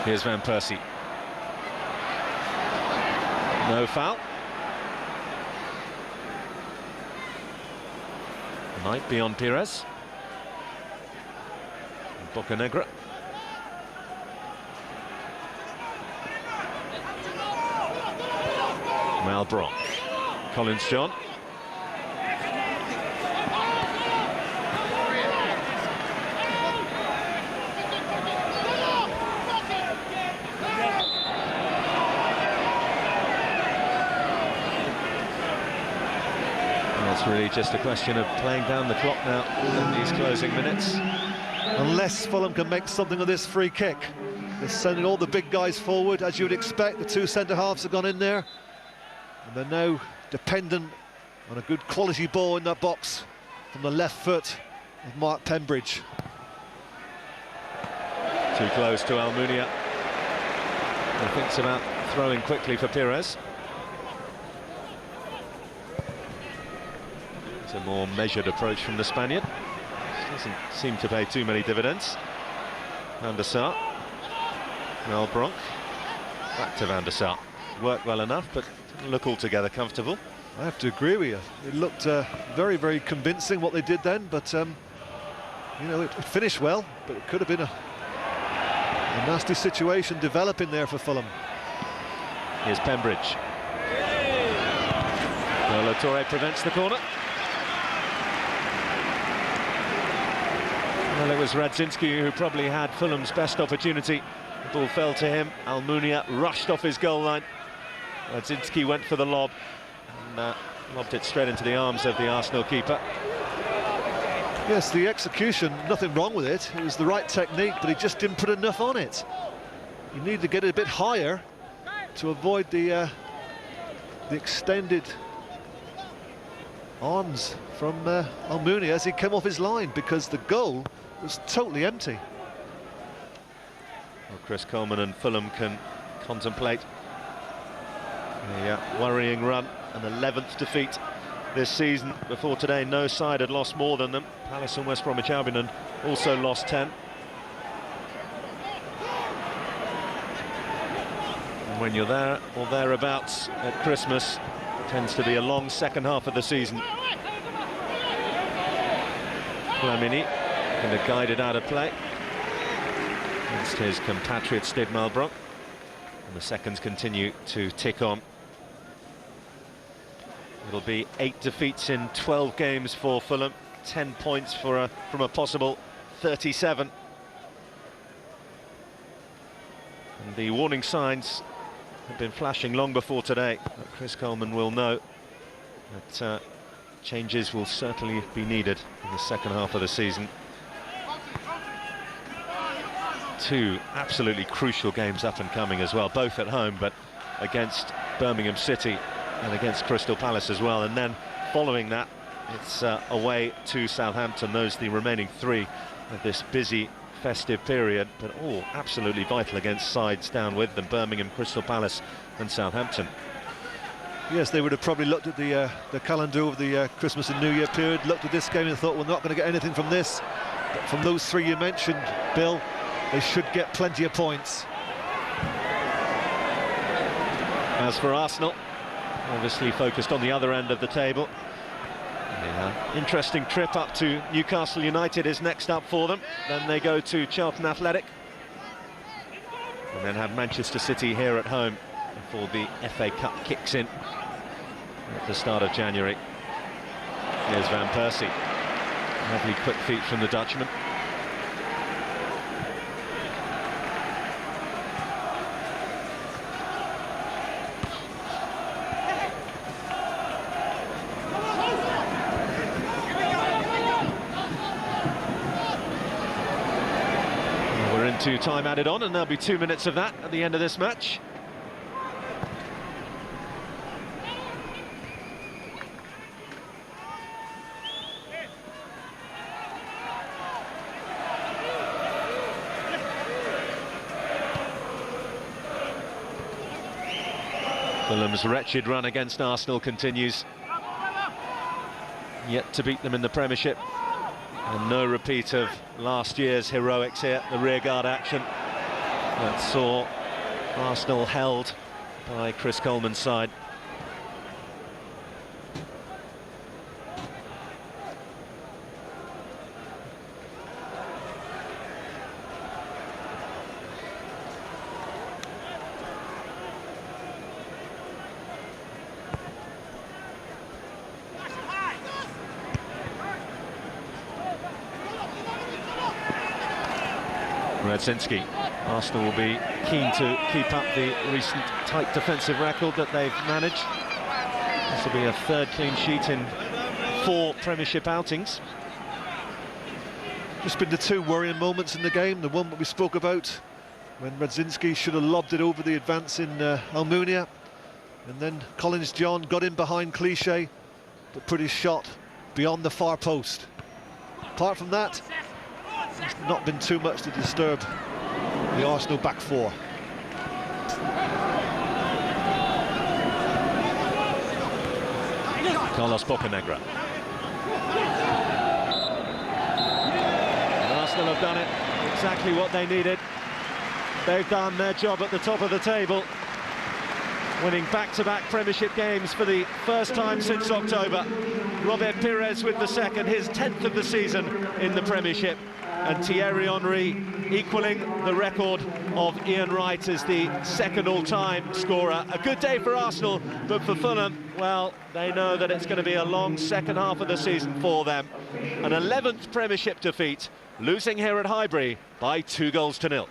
Here's Van Persie. No foul. Might be on Pires. Bocanegra. Malbranc. Collins John. It's really just a question of playing down the clock now in these closing minutes. Unless Fulham can make something of this free kick. They're sending all the big guys forward, as you would expect. The two centre-halves have gone in there, and they're now dependent on a good quality ball in that box from the left foot of Mark Pembridge. Too close to Almunia. He thinks about throwing quickly for Pires. It's a more measured approach from the Spaniard. Doesn't seem to pay too many dividends. Van der Sar. Malbranc. Back to Van der Sar. Worked well enough, but didn't look altogether comfortable. I have to agree with you. It looked very, very convincing what they did then, but you know, it finished well, but it could have been a nasty situation developing there for Fulham. Here's Pembridge. Lola Torre prevents the corner. Well, it was Radzinski who probably had Fulham's best opportunity. The ball fell to him. Almunia rushed off his goal line. Radzinski went for the lob and lobbed it straight into the arms of the Arsenal keeper. Yes, the execution, nothing wrong with it. It was the right technique, but he just didn't put enough on it. You need to get it a bit higher to avoid the extended arms from Almunia as he came off his line, because the goal was totally empty. Well, Chris Coleman and Fulham can contemplate a worrying run, an 11th defeat this season. Before today, no side had lost more than them. Palace and West Bromwich Albion also lost 10. And when you're there or thereabouts at Christmas, it tends to be a long second half of the season. Flamini going to guide it out of play against his compatriot Steve Malbranc, and the seconds continue to tick on. It'll be 8 defeats in 12 games for Fulham, 10 points from a possible 37. And the warning signs have been flashing long before today. Chris Coleman will know that changes will certainly be needed in the second half of the season. 2 absolutely crucial games up and coming as well, both at home, but against Birmingham City and against Crystal Palace as well. And then following that, it's away to Southampton. Those are the remaining 3 of this busy festive period, but all absolutely vital against sides down with them: Birmingham, Crystal Palace and Southampton. Yes, they would have probably looked at the calendar over the Christmas and New Year period, looked at this game and thought, we're not going to get anything from this. But from those 3 you mentioned, Bill, they should get plenty of points. As for Arsenal, obviously focused on the other end of the table. Interesting trip up to Newcastle United is next up for them. Then they go to Charlton Athletic. And then have Manchester City here at home before the FA Cup kicks in at the start of January. Here's Van Persie. Lovely quick feet from the Dutchman. We're into time added on, and there'll be 2 minutes of that at the end of this match. Fulham's wretched run against Arsenal continues. Yet to beat them in the Premiership. And no repeat of last year's heroics here, the rearguard action that saw Arsenal held by Chris Coleman's side. Radzinski. Arsenal will be keen to keep up the recent tight defensive record that they've managed. This will be a 3rd clean sheet in 4 Premiership outings. Just been the 2 worrying moments in the game. The one that we spoke about when Radzinski should have lobbed it over the advance in Almunia, and then Collins John got in behind Cliche, but put his shot beyond the far post. Apart from that, it's not been too much to disturb the Arsenal back 4. Carlos Bocanegra. And Arsenal have done it exactly what they needed. They've done their job at the top of the table, winning back-to-back Premiership games for the first time since October. Robert Pires with the 2nd, his 10th of the season in the Premiership. And Thierry Henry equaling the record of Ian Wright as the 2nd all-time scorer. A good day for Arsenal, but for Fulham, well, they know that it's going to be a long second half of the season for them. An 11th Premiership defeat, losing here at Highbury by 2-0.